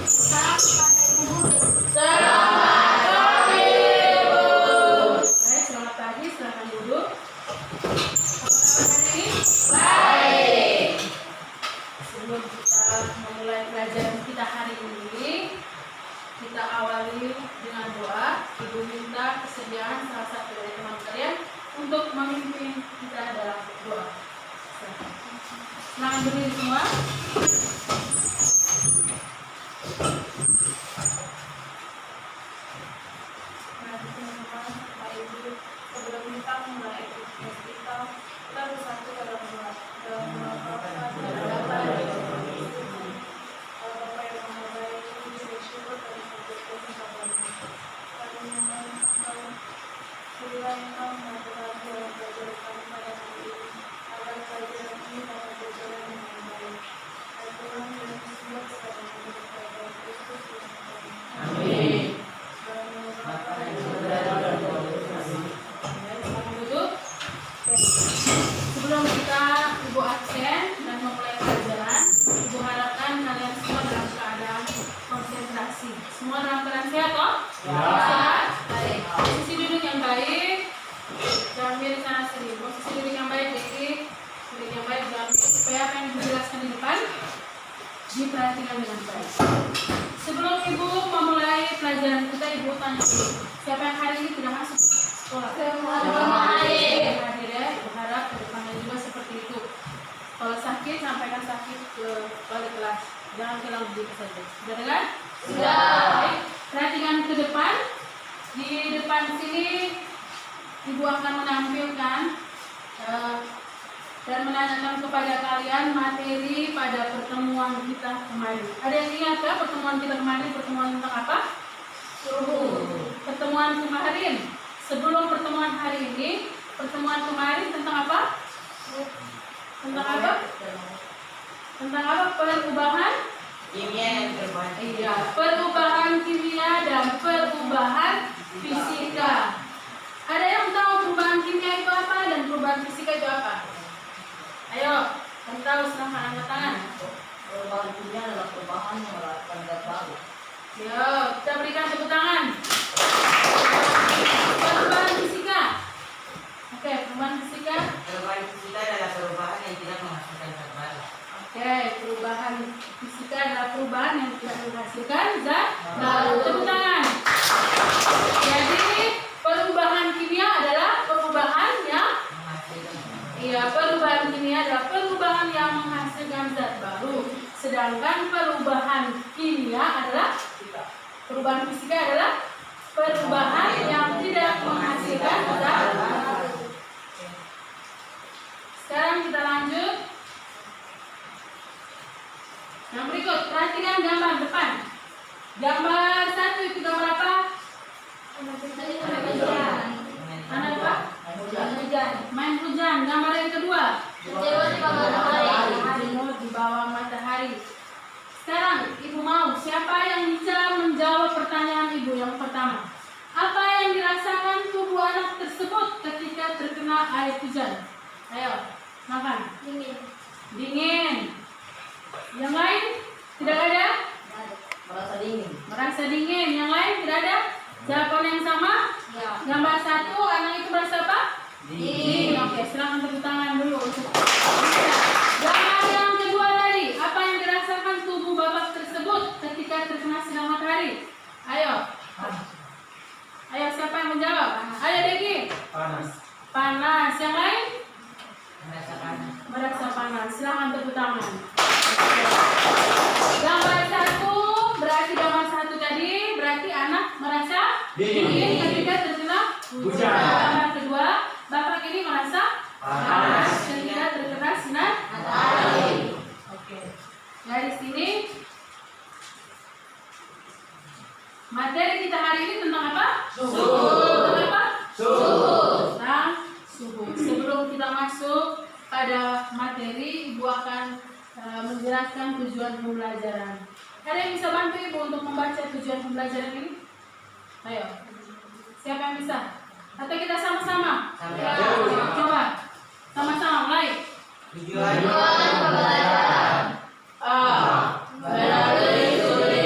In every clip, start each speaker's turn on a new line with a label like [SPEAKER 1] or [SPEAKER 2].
[SPEAKER 1] Salam kepada Ibu Guru. Selamat pagi, Ibu. Baik, selamat pagi, silakan duduk. Apa kabar hari ini? Baik. Sebelum kita memulai pelajaran kita hari ini, kita awali dengan doa. Ibu minta kesediaan salah satu dari teman kalian untuk memimpin kita dalam doa. Silakan berdiri semua. Mari teman-teman, Bapak Ibu, sebelum kita memulai aktivitas kita bersatu dalam doa. Dalam doa Bapa yang baik, Bapa yang maha baik, kami bersyukur dan berterima kasih. Kami memohon Engkau, berilah Engkau mengaturkan dalam pelajaran kami pada hari ini, agar pelajaran ini dapat berjalan dengan baik. Al-Quran dan semua kepada kami kepada Kristus Tuhan kami. Amin. Sebelum kita Ibu absen dan memulai pelajaran, Ibu harapkan kalian semua dalam keadaan konsentrasi. Semua dalam keadaan sehat, toh? Ya. Sehat? Baik. Posisi duduk yang baik. Jangan miring sana sini. Posisi duduk yang baik, Deki. Duduk yang baik, jangan miring. Supaya apa yang dijelaskan di depan diperhatikan dengan baik. Sebelum Ibu memulai pelajaran kita, Ibu tanya dulu. Siapa yang hari ini tidak masuk sekolah? Semua. Hadir ya. Ibu harap ke depannya juga seperti itu. Kalau sakit, sampaikan sakit ke wali kelas. Jangan hilang begitu saja. Sudah dengar? Sudah. Baik. Perhatikan ke depan. Di depan sini Ibu akan menampilkan dan menanyakan kepada kalian materi pada pertemuan kita kemarin. Ada yang ingat ya pertemuan kita kemarin? Pertemuan tentang apa? Suhu. Pertemuan kemarin. Sebelum pertemuan hari ini, pertemuan kemarin tentang apa? Tentang apa? Tentang apa? Perubahan kimia dan perubahan. Iya, perubahan kimia dan perubahan fisika. Ada yang tahu perubahan kimia itu apa dan perubahan fisika itu apa? Ayo, yang tahu silahkan angkat tangan.
[SPEAKER 2] Perubahan kimia adalah perubahan yang melahirkan zat baru.
[SPEAKER 1] Yo, kita berikan tepuk tangan. Perubahan fisika. Oke, perubahan fisika.
[SPEAKER 2] Perubahan fisika adalah perubahan yang tidak menghasilkan zat baru.
[SPEAKER 1] Oke, perubahan fisika adalah perubahan yang tidak menghasilkan zat baru. Tepuk tangan. Jadi, perubahan kimia adalah perubahan yang perubahan kimia adalah perubahan yang menghasilkan zat baru. Sedangkan perubahan kimia adalah perubahan fisika adalah perubahan yang tidak menghasilkan zat baru. Sekarang kita lanjut. Yang berikut, perhatikan gambar depan. Gambar 1 itu gambar apa? Anak apa? Main hujan. Gambar yang kedua. Selimut di bawah matahari. Sekarang Ibu mau siapa yang bisa menjawab pertanyaan Ibu yang pertama? Apa yang dirasakan tubuh anak tersebut ketika terkena air hujan? Ayo, makan. Dingin. Yang lain? Tidak ada?
[SPEAKER 2] Merasa dingin.
[SPEAKER 1] Merasa dingin. Yang lain tidak ada? Jawaban yang sama?
[SPEAKER 2] Ya.
[SPEAKER 1] Gambar 1, anak itu merasa apa? Dingin. Oke, silakan tepuk tangan dulu untuk gambar yang kedua tadi. Apa yang dirasakan tubuh bapak tersebut ketika terkena sinar matahari? Ayo. Ayo, siapa yang menjawab? Ayo, Deki.
[SPEAKER 3] Panas.
[SPEAKER 1] Panas. Yang lain?
[SPEAKER 2] Merasa panas.
[SPEAKER 1] Merasa panas. Silakan tepuk tangan. Gambar 1 berarti gambar 1 tadi berarti anak merasa dingin ketika terkena hujan. Gambar kedua, bapak ini merasa panas ketika terkena sinar matahari. Oke. Dari sini materi kita hari ini tentang apa? Suhu. Tentang apa? Suhu. Tentang suhu. Sebelum kita masuk pada materi, Ibu akan menjelaskan tujuan pembelajaran. Ada yang bisa bantu Ibu untuk membaca tujuan pembelajaran ini? Ayo. Siapa yang bisa? Atau kita sama-sama? Coba. Sama-sama mulai.
[SPEAKER 2] Tujuan pembelajaran.
[SPEAKER 1] Melalui studi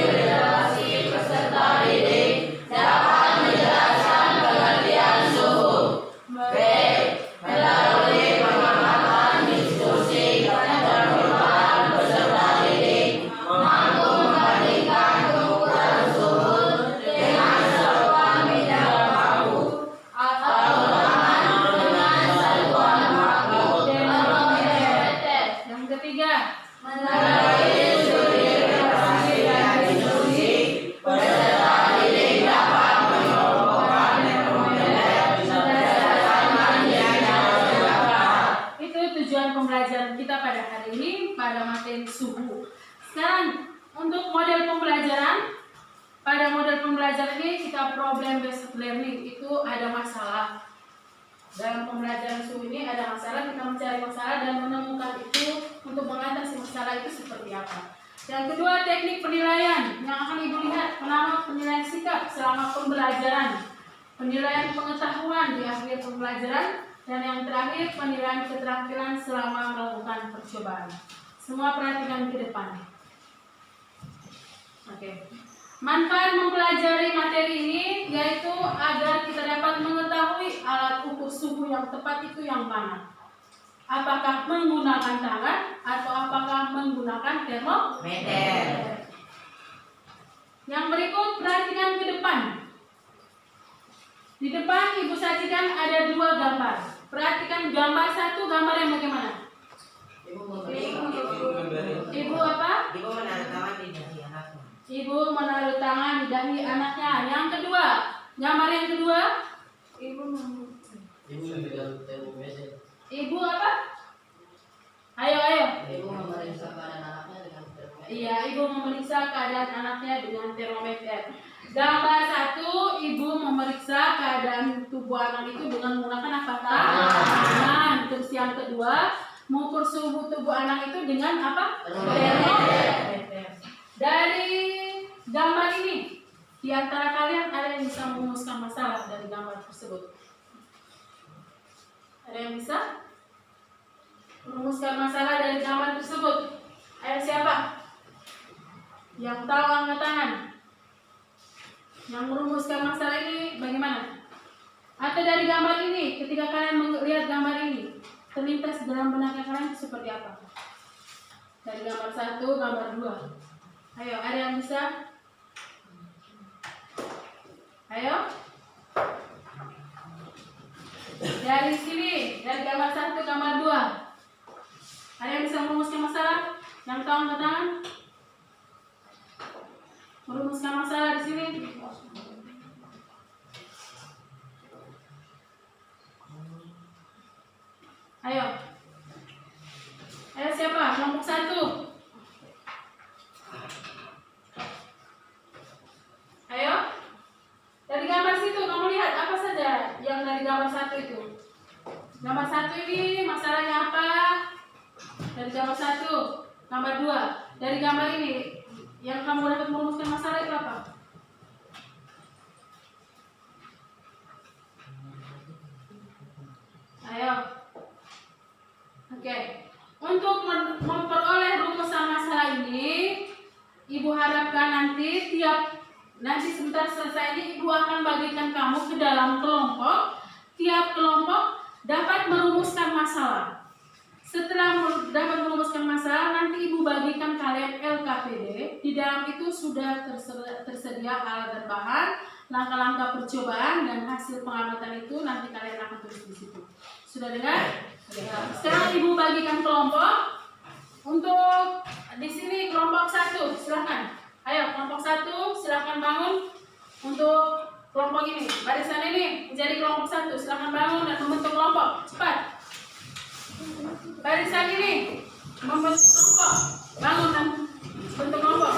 [SPEAKER 1] Sekarang untuk model pembelajaran, pada model pembelajaran ini kita problem based learning, itu ada masalah. Dalam pembelajaran SU ini ada masalah, kita mencari masalah dan menemukan itu untuk mengatasi masalah itu seperti apa. Yang kedua, teknik penilaian yang akan Ibu lihat. Pertama, penilaian sikap selama pembelajaran, penilaian pengetahuan di akhir pembelajaran, dan yang terakhir penilaian keterampilan selama melakukan percobaan. Semua perhatikan ke depan. Oke. Manfaat mempelajari materi ini yaitu agar kita dapat mengetahui alat ukur suhu yang tepat itu yang mana. Apakah menggunakan tangan atau apakah menggunakan termometer. Yang berikut perhatikan ke depan. Di depan Ibu sajikan ada 2 gambar. Perhatikan gambar 1, gambar yang bagaimana? Ibu apa?
[SPEAKER 2] Ibu menaruh tangan di dahi anaknya.
[SPEAKER 1] Ibu menaruh tangan di dahi anaknya. Yang kedua, gambar yang kedua, Ibu apa? Ayo.
[SPEAKER 2] Ibu memeriksa keadaan anaknya dengan termometer.
[SPEAKER 1] Iya, Ibu memeriksa keadaan anaknya dengan termometer. Gambar 1, Ibu memeriksa keadaan tubuh anak itu dengan menggunakan apa? Tangan. Terus yang kedua, mengukur suhu tubuh anak itu dengan apa? Termometer. Dari gambar ini, di antara kalian ada yang bisa merumuskan masalah dari gambar tersebut? Ada yang bisa merumuskan masalah dari gambar tersebut? Ayo siapa? Yang tahu angkat tangan. Yang merumuskan masalah ini bagaimana? Atau dari gambar ini, ketika kalian melihat gambar ini, terlintas dalam benaknya kalian seperti apa? Dari gambar 1, gambar 2. Ayo, ada yang bisa? Ayo. Dari sini, dari gambar 1, gambar 2. Ada yang bisa merumuskan masalah? Yang tahu angkat tangan? Merumuskan masalah di sini. Ayo. Ayo siapa? Kelompok 1. Ayo. Dari gambar situ kamu lihat apa saja yang dari gambar 1 itu. Gambar 1 ini masalahnya apa? Dari gambar 1, gambar 2. Dari gambar ini yang kamu dapat merumuskan masalah itu apa? Ayo. Oke. Untuk memperoleh rumusan masalah ini, Ibu harapkan nanti sebentar selesai ini Ibu akan bagikan kamu ke dalam kelompok. Tiap kelompok dapat merumuskan masalah. Setelah dapat merumuskan masalah, nanti Ibu bagikan kalian LKPD. Di dalam itu sudah tersedia alat dan bahan, langkah-langkah percobaan dan hasil pengamatan itu nanti kalian akan tulis di situ. Sudah dengar? Sekarang Ibu bagikan kelompok. Untuk di sini kelompok 1, silakan. Ayo kelompok 1, silakan bangun. Untuk kelompok ini, barisan ini menjadi kelompok 1, silakan bangun dan membentuk kelompok. Cepat. Barisan ini membentuk kelompok. Bangun dan bentuk kelompok.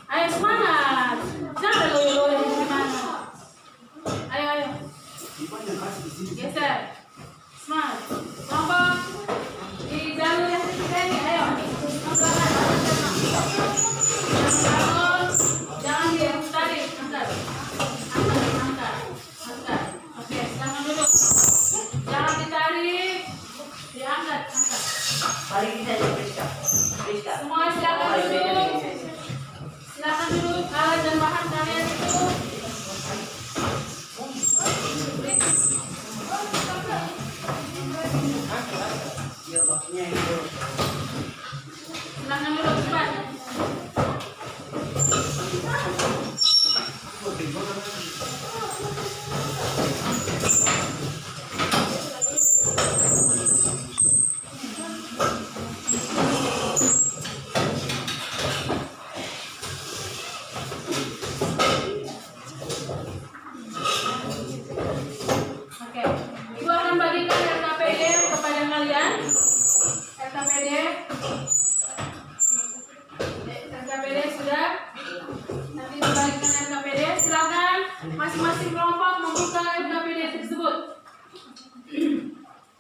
[SPEAKER 1] Ayo semangat. Jangan loyo-loyo di mana. Ayo. Geser. Semangat. Kelompok di jalur yang ketiga ini. Ayo. Jangan ditarik. Angkat. Oke, silakan duduk. Jangan ditarik. Diangkat.
[SPEAKER 2] Paling bisa diperiksa.
[SPEAKER 1] Semua silakan duduk. Silakan duduk. Alat dan bahan kalian itu. Silakan duduk cepat. Oke, Ibu akan bagikan LKPD kepada kalian. LKPD LKPD sudah. Nanti dibagikan LKPD. Silakan masing-masing kelompok membuka LKPD tersebut.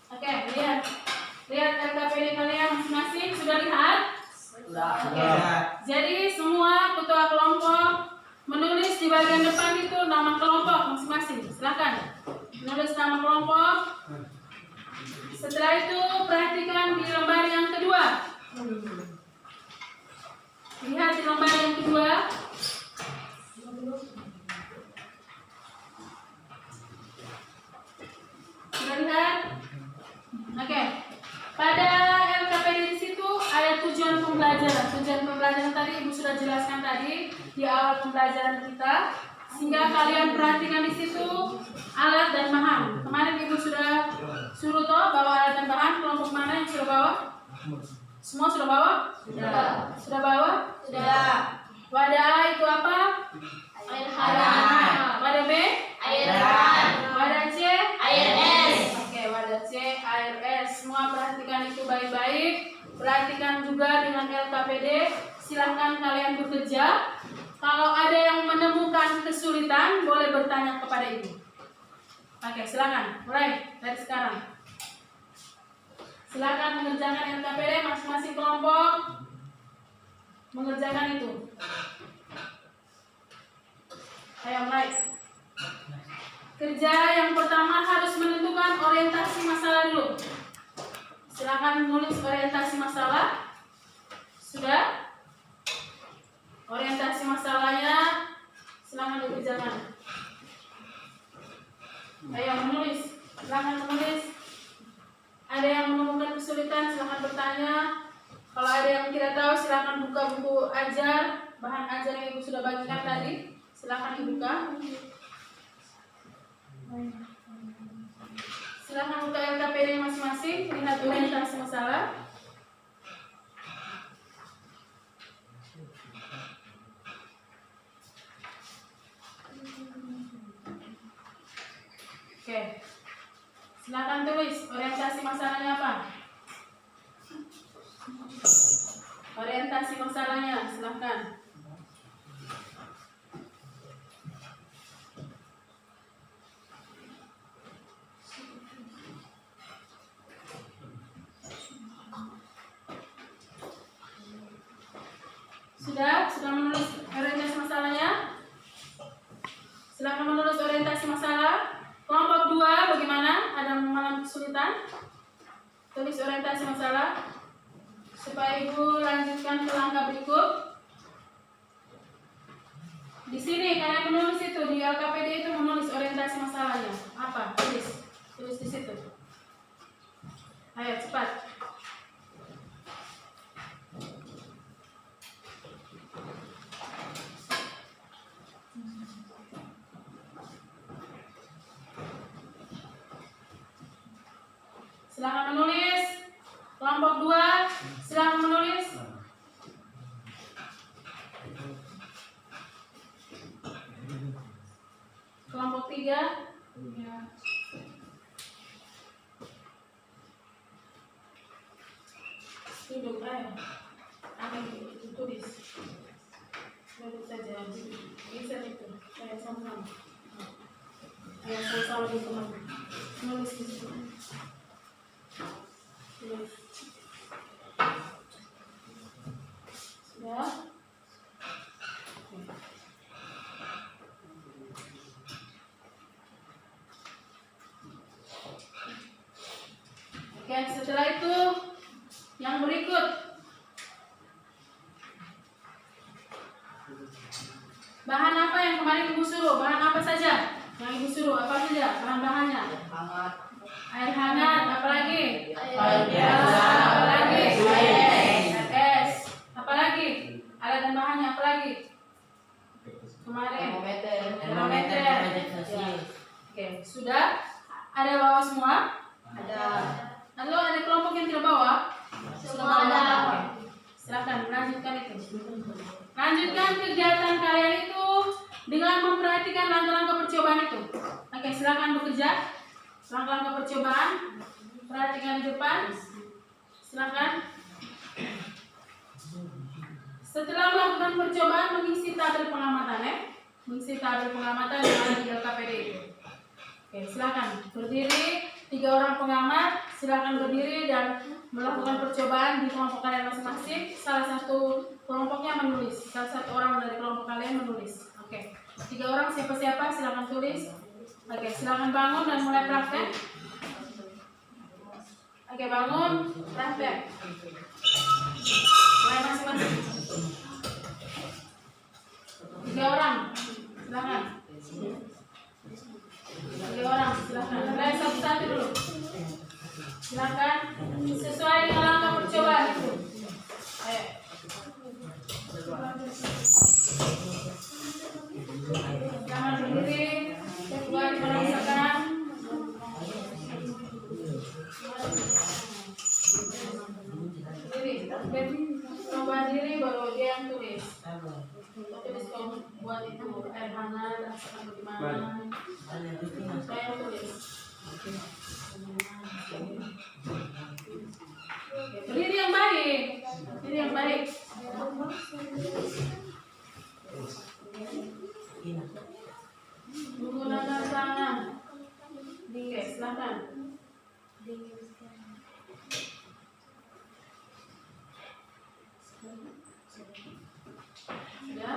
[SPEAKER 1] Oke, lihat LKPD kalian masing-masing. Sudah lihat?
[SPEAKER 2] Sudah.
[SPEAKER 1] Jadi semua ketua kelompok menulis di bagian depan itu nama kelompok masing-masing. Silakan menulis nama kelompok. Setelah itu perhatikan di lembar yang kedua. Lihat di lembar yang kedua. Sudah lihat? Oke. Pada LKPD di situ ada tujuan pembelajaran. Tujuan pembelajaran tadi Ibu sudah jelaskan tadi di awal pembelajaran kita, sehingga kalian perhatikan di situ alat dan bahan. Kemarin Ibu sudah suruh bawa alat dan bahan. Kelompok mana yang sudah bawa? Semua sudah bawa?
[SPEAKER 2] Sudah.
[SPEAKER 1] Sudah bawa?
[SPEAKER 2] Sudah.
[SPEAKER 1] Wadah A itu apa?
[SPEAKER 2] Air hangat.
[SPEAKER 1] Wadah B?
[SPEAKER 2] Air hangat.
[SPEAKER 1] Wadah C?
[SPEAKER 2] Air es.
[SPEAKER 1] Oke, wadah C, air es. Semua perhatikan itu baik-baik. Perhatikan juga dengan LKPD. Silahkan kalian bekerja. Kalau ada yang menemukan kesulitan, boleh bertanya kepada Ibu. Oke, silakan. Mulai dari sekarang. Silakan mengerjakan LKPD masing-masing kelompok. Mengerjakan itu. Ayo mulai. Kerja yang pertama harus menentukan orientasi masalah dulu. Silakan menulis orientasi masalah. Sudah? Orientasi masalahnya silakan dikerjakan. Ayo menulis. Silakan menulis. Ada yang menemukan kesulitan silakan bertanya. Kalau ada yang tidak tahu silakan buka buku ajar, bahan ajar yang Ibu sudah bagikan tadi. Silakan dibuka. Silakan buka LKPD masing-masing, lihat orientasi masalah. Oke. Silakan tulis orientasi masalahnya apa? Orientasi masalahnya, silakan. Sudah menulis orientasi masalahnya? Silakan menulis orientasi masalah. Kelompok 2 bagaimana? Ada mengalami kesulitan? Tulis orientasi masalah supaya Ibu lanjutkan ke langkah berikut. Di sini kalian menulis itu di LKPD itu menulis orientasi masalahnya. Apa? Tulis di situ. Ayo cepat. Silakan menulis. Kelompok 2, silakan menulis. Kelompok 3, ya. Duduk, ayo. Akan tulis. Duduk saja. Bisa itu. Ayo sama-sama. Ayo sama-sama di teman. Menulis di situ. Sudah? Oke, setelah itu yang berikut. Bahan apa yang kemarin Ibu suruh? Bahan apa saja? Yang Ibu suruh apa saja? Bahan-bahannya?
[SPEAKER 2] Hangat.
[SPEAKER 1] Air hangat, apa lagi?
[SPEAKER 2] Air biasa.
[SPEAKER 1] Apa lagi?
[SPEAKER 2] Air
[SPEAKER 1] es. Apa lagi? Alat dan bahannya apa lagi? Kemarin.
[SPEAKER 2] Termometer.
[SPEAKER 1] Ya. Oke, sudah? Ada bawa semua?
[SPEAKER 2] Ada.
[SPEAKER 1] Lalu ada kelompok yang tidak bawa?
[SPEAKER 2] Semua ada.
[SPEAKER 1] Oke. Silakan lanjutkan itu. Lanjutkan kegiatan kalian itu dengan memperhatikan langkah-langkah percobaan itu. Oke, silakan bekerja. Langkah-langkah percobaan. Perhatikan di depan. Silakan. percobaan mengisi tabel pengamatan ya. Mengisi tabel pengamatan yang ada di LKPD itu. Oke, silakan berdiri. 3 orang pengamat, silakan berdiri dan melakukan percobaan di kelompok kalian masing-masing. Salah satu kelompoknya menulis. Salah satu orang dari kelompok kalian menulis. Oke, 3 orang siapa-siapa silakan tulis. Oke, silakan bangun dan mulai praktek. Oke, bangun, praktek. Mulai masing-masing. 3 orang, silakan. 3 orang, silakan. Mulai satu-satu dulu. Silakan sesuai dengan langkah percobaan itu. Ayo. Jangan berdiri. Kedua diperhatikan. Coba diri baru dia yang tulis. Tulis kamu buat itu air hangat rasakan bagaimana. Saya yang tulis. Berdiri yang baik. Berdiri yang baik. Menggunakan tangan. Oke, silakan. Ya.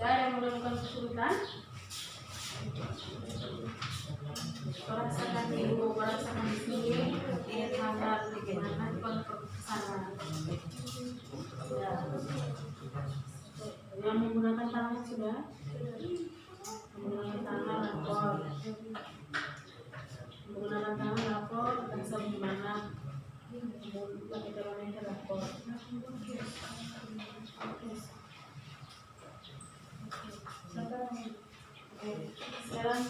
[SPEAKER 1] Ada yang menemukan kesulitan? Merasakan ibu, merasakan di sini, lihat hangat bagaimana untuk kesana. Ya. Yang menggunakan tangan sudah? Menggunakan tangan lapor. Menggunakan tangan lapor, bisa bagaimana? Bagaimana lapor? Sekarang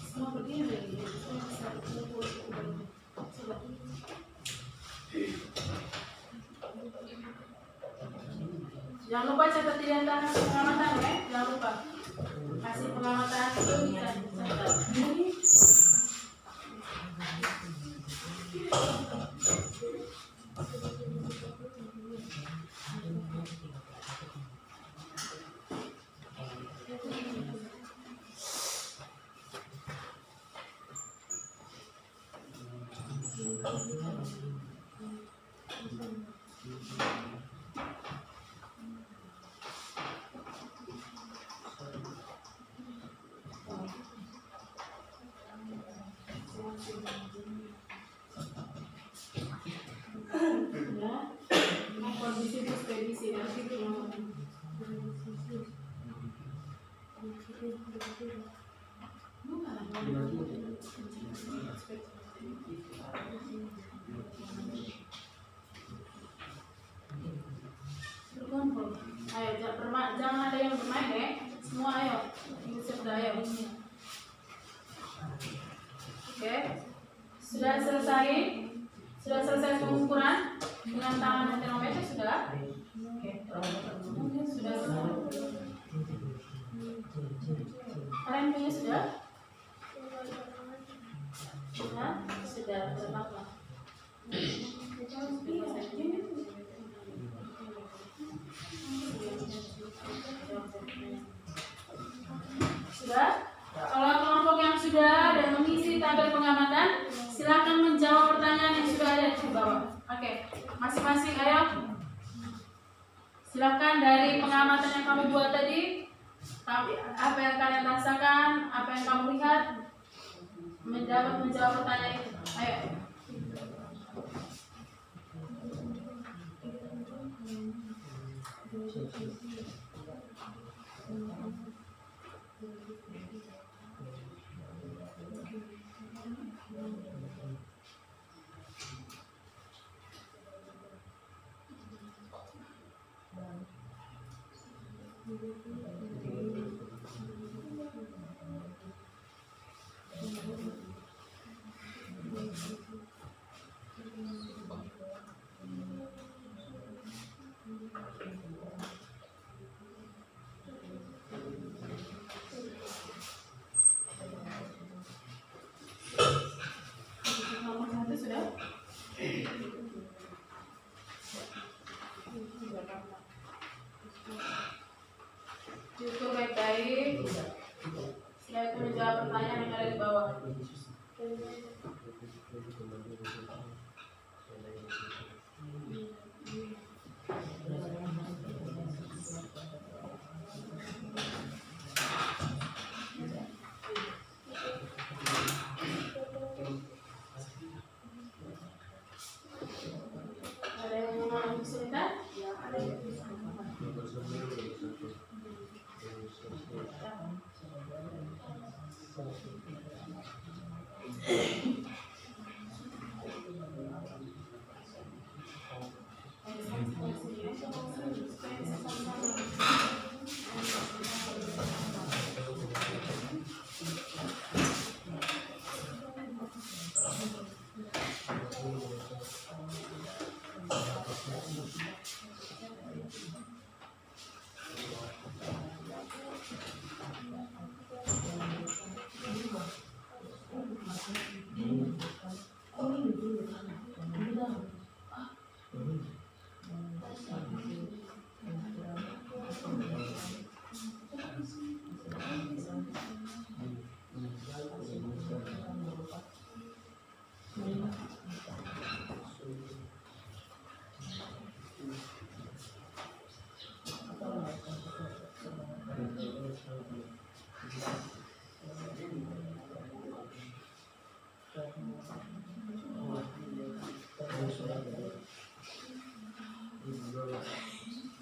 [SPEAKER 1] semua berdiri. Jangan lupa catat di antara pengamatan ya, jangan lupa kasih pengamatan itu dicatat. Ya, kondisi ekspedisi nanti bukan. Berkumpul. Ayo, jangan ada yang bermain deh. Semua ayo. Sudah ayo. Oke. Sudah selesai? Sudah selesai pengukuran dengan tangan dan termometer sudah? Oke. Sudah selesai. Kalian punya sudah? Sudah? Sudah berapa? Sudah? Kalau kelompok yang sudah dan mengisi tabel pengamatan, silakan menjawab pertanyaan yang sudah ada di bawah. Oke, masing-masing ayo. Silakan dari pengamatan yang kamu buat tadi, apa yang kalian rasakan, apa yang kamu lihat, menjawab pertanyaan itu. Ayo. Nomor 1 sudah? Diukur baik-baik. Setelah itu menjawab pertanyaan yang ada di bawah. Ada yang mau kesulitan? Ya, ada yang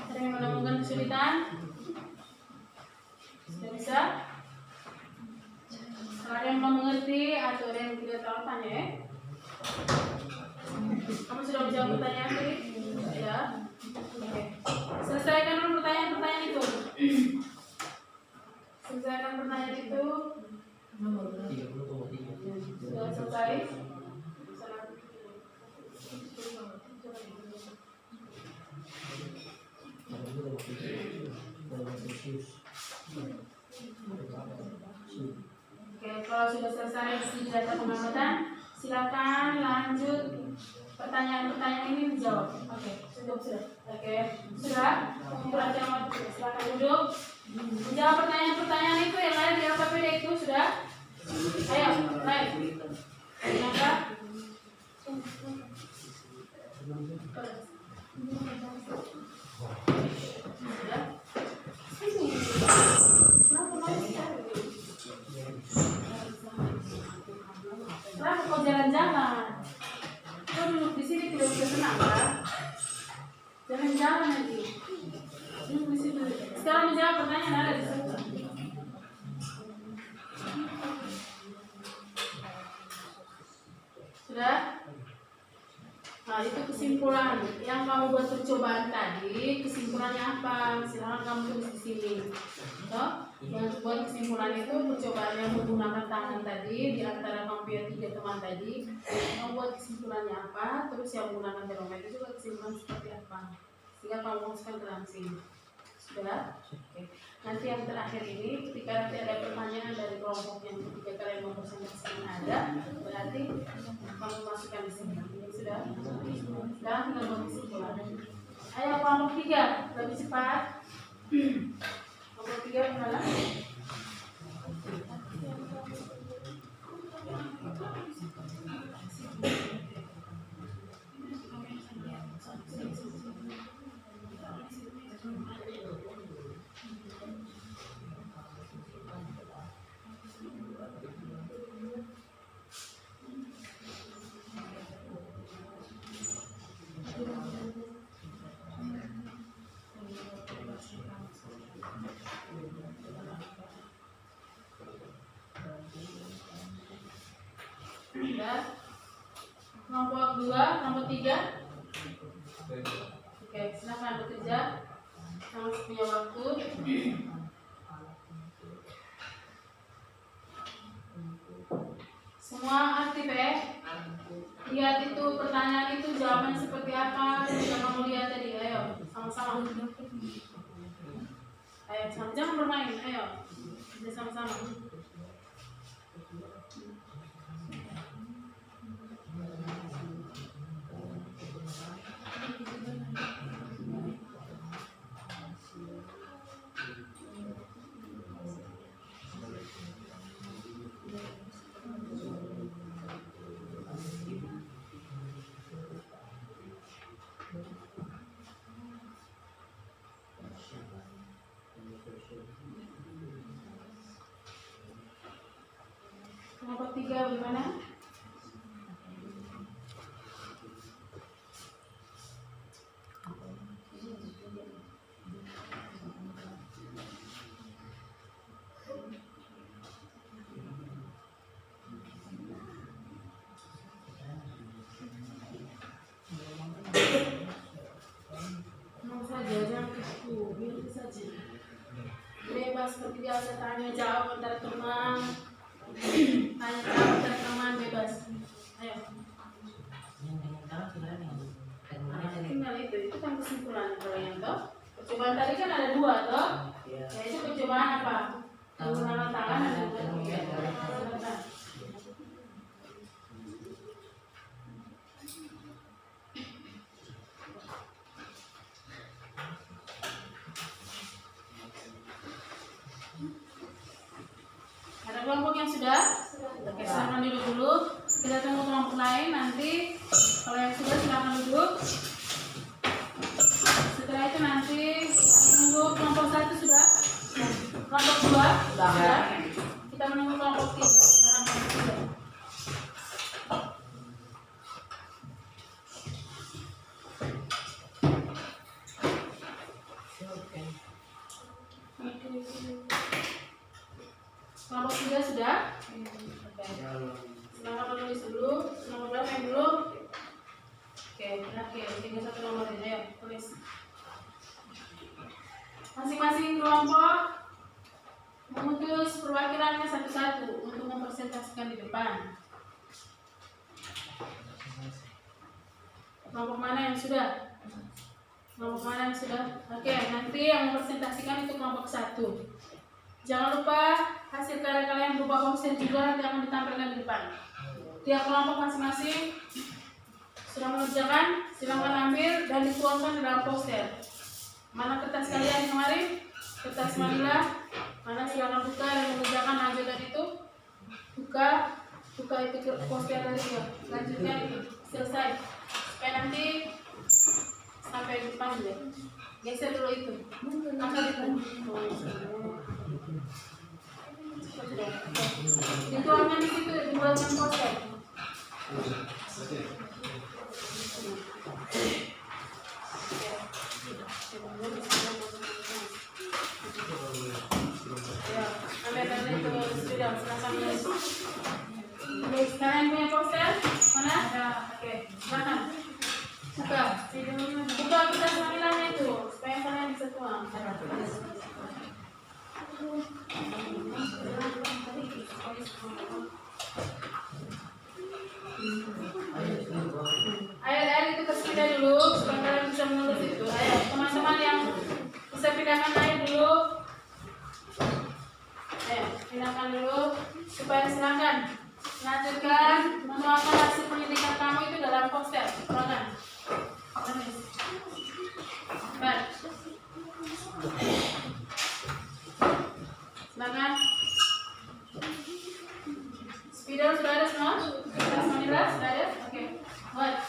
[SPEAKER 1] Ada yang menemukan kesulitan? Sudah bisa? Kalau ada yang belum mengerti atau ada yang tidak tahu tanya ya. Kamu sudah menjawab pertanyaan tadi? Ya. Oke. Selesaikan dulu pertanyaan-pertanyaan itu. Selesaikan pertanyaan itu. Sudah selesai? Oke, kalau sudah selesai isi data pengamatan, silakan lanjut pertanyaan-pertanyaan ini dijawab. Oke, sudah. Oke, sudah. Silakan duduk. Menjawab pertanyaan-pertanyaan itu yang ada di LKPD itu sudah. Ayo, naik. Kenapa? Kenapa kau jalan-jalan? Kau duduk di sini tidak bisa tenang kan? Jalan-jalan nanti. Duduk di situ. Sekarang menjawab pertanyaan ada di situ. kesimpulan yang kamu buat percobaan tadi, kesimpulannya apa? Silahkan kamu tulis di sini. Toh, yang buat kesimpulan itu percobaan yang menggunakan tangan tadi di antara kamu punya 3 teman tadi, kamu buat kesimpulannya apa? Terus yang menggunakan termometer juga kesimpulan seperti apa? Sehingga kamu masukkan ke dalam sini. Sudah? Oke. Nanti yang terakhir ini, ketika nanti ada pertanyaan dari kelompok yang ketiga kalian mau presentasikan ada, berarti kamu masukkan di sini. Sudah? Sudah, tinggal buat kesimpulan. Ayo kelompok 3, lebih cepat. Kelompok 3 gimana? Sudah. Kelompok 2, kelompok 3. Oke, silakan bekerja. Kamu punya waktu. Semua aktif ya. Lihat itu pertanyaan itu jawabannya seperti apa. Yang kamu lihat tadi. Ayo, sama-sama. Ayo, jangan bermain. Ayo, kita sama-sama. Kelompok 3 bagaimana? Bebas seperti biasa, tanya jawab antara teman, tanya jawab antara teman, bebas. Ayo. Tinggal itu kan kesimpulan kalau yang toh. Percobaan tadi kan ada 2 toh. Ya itu percobaan apa? Menggunakan tangan dan menggunakan. Kelompok yang sudah? Oke, silakan duduk dulu. Kita tunggu kelompok lain nanti. Kalau yang sudah silakan duduk. Setelah itu nanti menunggu kelompok 1 sudah? Kelompok 2 sudah? Kita menunggu kelompok 3. Silakan kelompok 3. Kelompok 3 sudah? Oke. Silakan menulis dulu. Nomor berapa yang dulu? Oke, terakhir. 31 nomor ini. Ayo, tulis. Masing-masing kelompok memutus perwakilannya satu-satu untuk mempresentasikan di depan. Kelompok mana yang sudah? Kelompok mana yang sudah? Oke, nanti yang mempresentasikan itu kelompok 1. Jangan lupa hasil karya kalian berupa poster juga nanti akan ditampilkan di depan. Tiap kelompok masing-masing sudah mengerjakan, silakan ambil dan dituangkan di dalam poster. Mana kertas kalian kemarin? Kertas manila. Mana silakan buka dan mengerjakan lanjutan itu. Buka itu poster tadi ya. Lanjutnya itu selesai. Supaya nanti sampai di depan ya. Geser dulu itu. Angkat itu. Dituangkan di situ, dibuatkan poster. Ya, ambil itu sudah, silakan nulis. Kalian punya poster? Mana? Ada. Oke, silakan. Buka. tangan dulu supaya silakan lanjutkan menuangkan hasil pendidikan kamu itu dalam poster. Silakan. Tulis. Baik. Silakan. Spidol sudah ada semua? Sudah ada? Oke. Buat.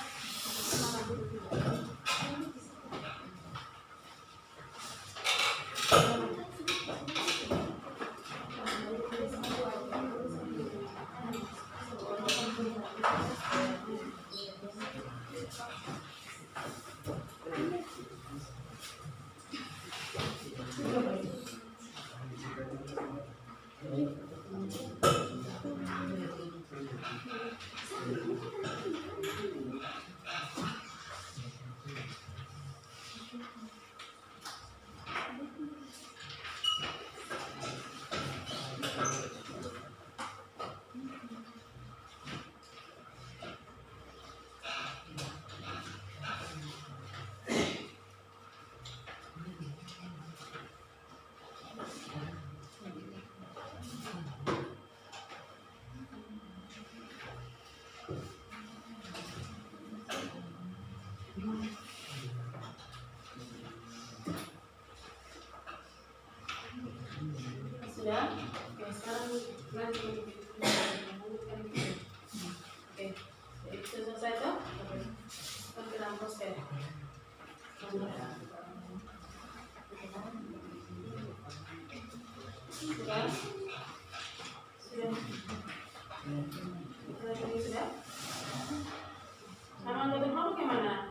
[SPEAKER 1] Sudah? Oke, sekarang lanjut. Oke, jadi sudah selesai tuh? Oke. Sekarang ke dalam poster. Sudah? Sudah? Sudah? Nama anggota kelompok yang mana?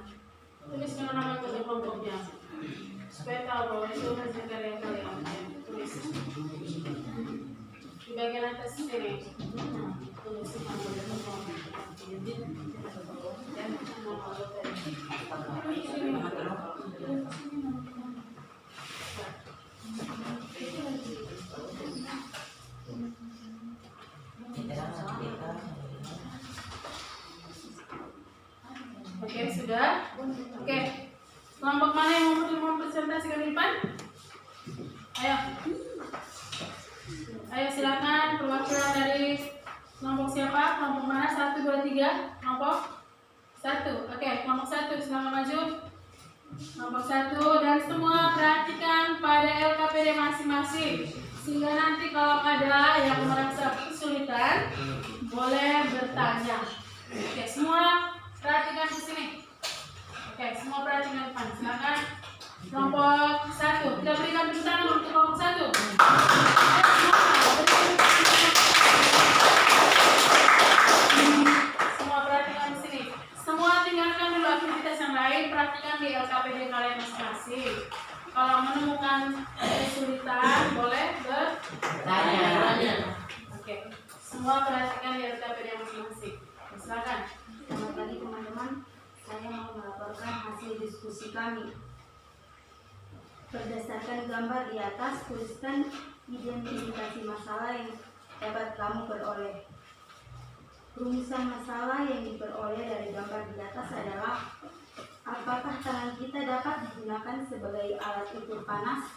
[SPEAKER 1] Tuliskan nama anggota kelompoknya supaya tahu bahwa itu hasil karya kalian. Tulis di bagian atas sini. Tulis nama anggota kelompok dan nama anggota. Oke, sudah? Oke. Kelompok mana yang mau presentasikan di depan? Ayo. Ayo silakan perwakilan dari kelompok siapa? Kelompok mana? 1, 2, 3. Kelompok 1. Oke, kelompok 1 silakan maju. Kelompok 1 dan semua perhatikan pada LKPD masing-masing. Sehingga nanti kalau ada yang merasa kesulitan boleh bertanya. Oke, semua perhatikan ke sini. Oke, semua perhatikan depan. Silakan. Kelompok 1. Kita berikan tepuk tangan untuk kelompok 1. Semua perhatikan di sini. Semua tinggalkan dulu aktivitas yang lain. Perhatikan di LKPD kalian masing-masing. Kalau menemukan kesulitan boleh bertanya. Oke. Semua perhatikan di LKPD masing-masing. Silakan.
[SPEAKER 3] Selamat pagi teman-teman, saya mau melaporkan hasil diskusi kami. Berdasarkan gambar di atas, tuliskan identifikasi masalah yang dapat kamu peroleh. Rumusan masalah yang diperoleh dari gambar di atas adalah: apakah tangan kita dapat digunakan sebagai alat ukur panas?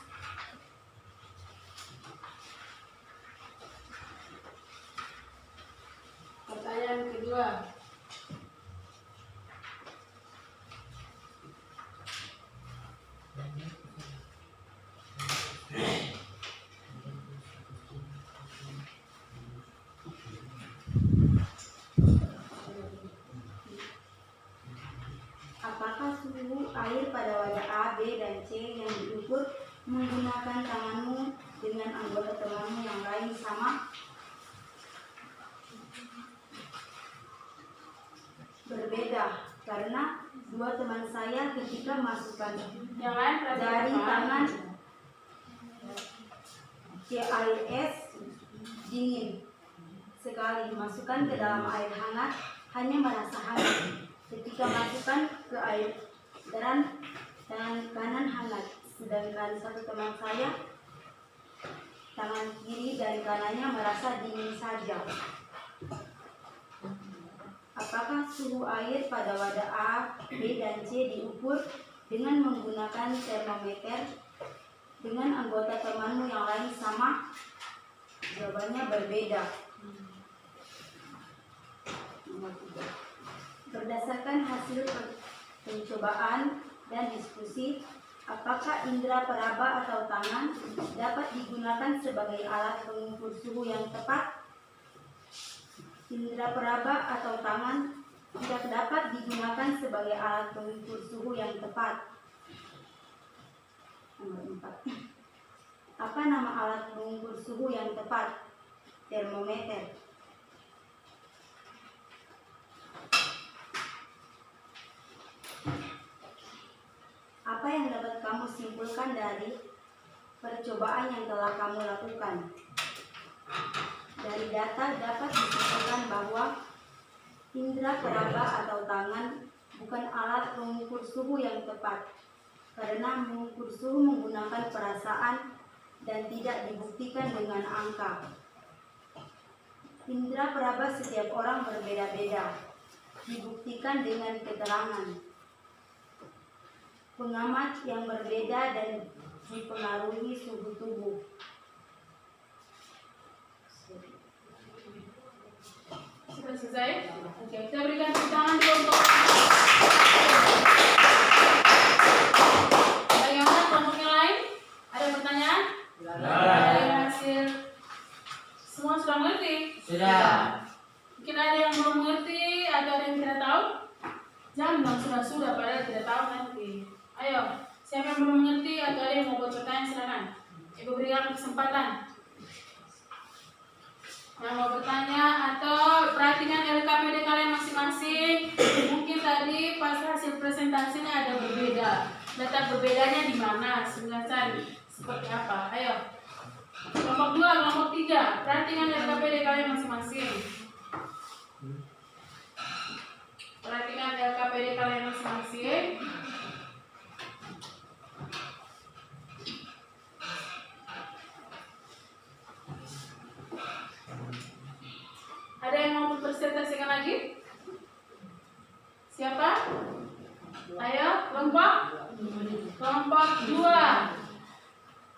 [SPEAKER 1] Pertanyaan kedua.
[SPEAKER 3] Apakah suhu air pada wadah A, B, dan C yang diukur menggunakan tanganmu dengan anggota temanmu yang lain sama? Berbeda, karena dua teman saya ketika masukkan
[SPEAKER 1] Yang lain
[SPEAKER 3] dari tangan ke air es dingin sekali, masukkan ke dalam air hangat hanya merasa hangat. Ketika masukkan ke air garam, tangan kanan hangat, sedangkan satu teman saya tangan kiri dan kanannya merasa dingin saja. Apakah suhu air pada wadah A, B, dan C diukur dengan menggunakan termometer dengan anggota temanmu yang lain sama? Jawabannya hasilnya berbeda. Nomor 3. Berdasarkan hasil pencobaan dan diskusi, apakah indera peraba atau tangan dapat digunakan sebagai alat pengukur suhu yang tepat? Indera peraba atau tangan tidak dapat digunakan sebagai alat pengukur suhu yang tepat. Nomor 4. Apa nama alat pengukur suhu yang tepat? Termometer. Apa yang dapat kamu simpulkan dari percobaan yang telah kamu lakukan? Dari data dapat disimpulkan bahwa indera peraba atau tangan bukan alat pengukur suhu yang tepat, karena mengukur suhu menggunakan perasaan dan tidak dibuktikan dengan angka. Indera peraba setiap orang berbeda-beda, dibuktikan dengan keterangan pengamat yang berbeda dan dipengaruhi suhu tubuh.
[SPEAKER 1] Sudah selesai? Oke, kita berikan tepuk tangan dulu untuk bagaimana kelompok yang lain? Ada pertanyaan? Dari hasil semua sudah mengerti?
[SPEAKER 2] Sudah.
[SPEAKER 1] Mungkin ada yang belum mengerti atau ada yang tidak tahu? Jangan bilang sudah padahal tidak tahu nanti. Ayo, siapa yang belum mengerti atau ada yang mau buat pertanyaan silakan. Ibu berikan kesempatan. Yang mau bertanya atau perhatikan LKPD kalian masing-masing. Mungkin tadi pas hasil presentasinya ada berbeda. Letak berbedanya di mana? Sehingga cari seperti apa. Ayo. Kelompok 2, kelompok 3. Perhatikan LKPD kalian masing-masing. Perhatikan LKPD kalian masing-masing. Ada yang mau mempresentasikan lagi? Siapa? Ayo, kelompok 2.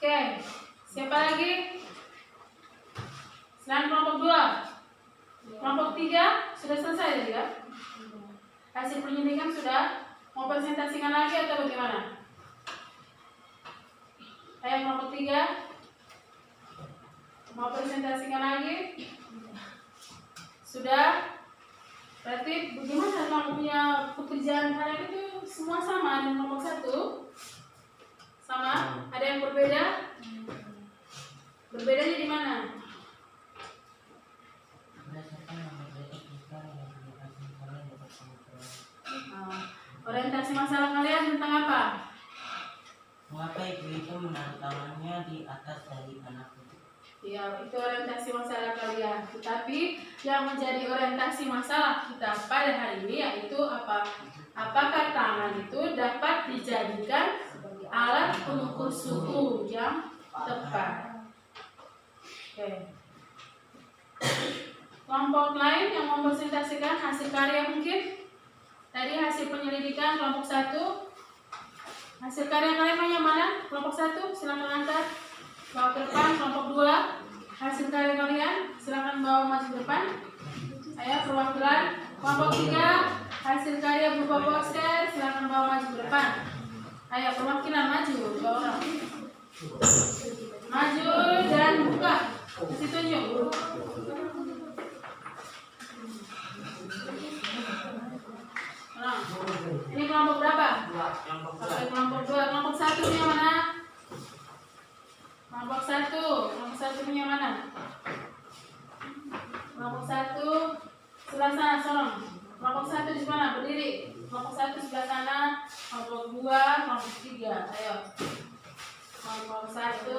[SPEAKER 1] Oke, siapa lagi? Selain kelompok 2. Kelompok 3 sudah selesai tadi ya? Hasil penyelidikan sudah. Mau presentasikan lagi atau bagaimana? Ayo kelompok 3. Mau presentasikan lagi? Sudah? Berarti bagaimana kalau punya pekerjaan kalian itu semua sama dengan kelompok 1? Sama? Ada yang berbeda? Berbedanya di mana? Orientasi masalah kalian tentang apa?
[SPEAKER 2] Mengapa ibu itu menaruh tangannya di atas dari anakku?
[SPEAKER 1] Ya, itu orientasi masalah kalian. Tetapi yang menjadi orientasi masalah kita pada hari ini yaitu apa? Apakah tangan itu dapat dijadikan sebagai alat pengukur suhu yang tepat? Oke. Kelompok lain yang mempresentasikan hasil karya mungkin? Tadi hasil penyelidikan kelompok 1. Hasil karya kalian yang mana? Kelompok 1, silakan angkat. Bawa ke depan. Kelompok 2, hasil karya kalian silakan bawa maju ke depan. Ayo perwakilan. Kelompok 3, hasil karya berupa poster silakan bawa maju ke depan. Ayo perwakilan maju, 2 orang. Maju dan buka. Kasih tunjuk. Nah, ini kelompok berapa? Oke, kelompok 2. Kelompok 1 punya mana? Kelompok 1 punya mana? Kelompok 1 sebelah sana, sorong. Kelompok 1 di mana? Berdiri. Kelompok 1 sebelah sana. Kelompok 2, kelompok 3. Ayo. Kelompok 1,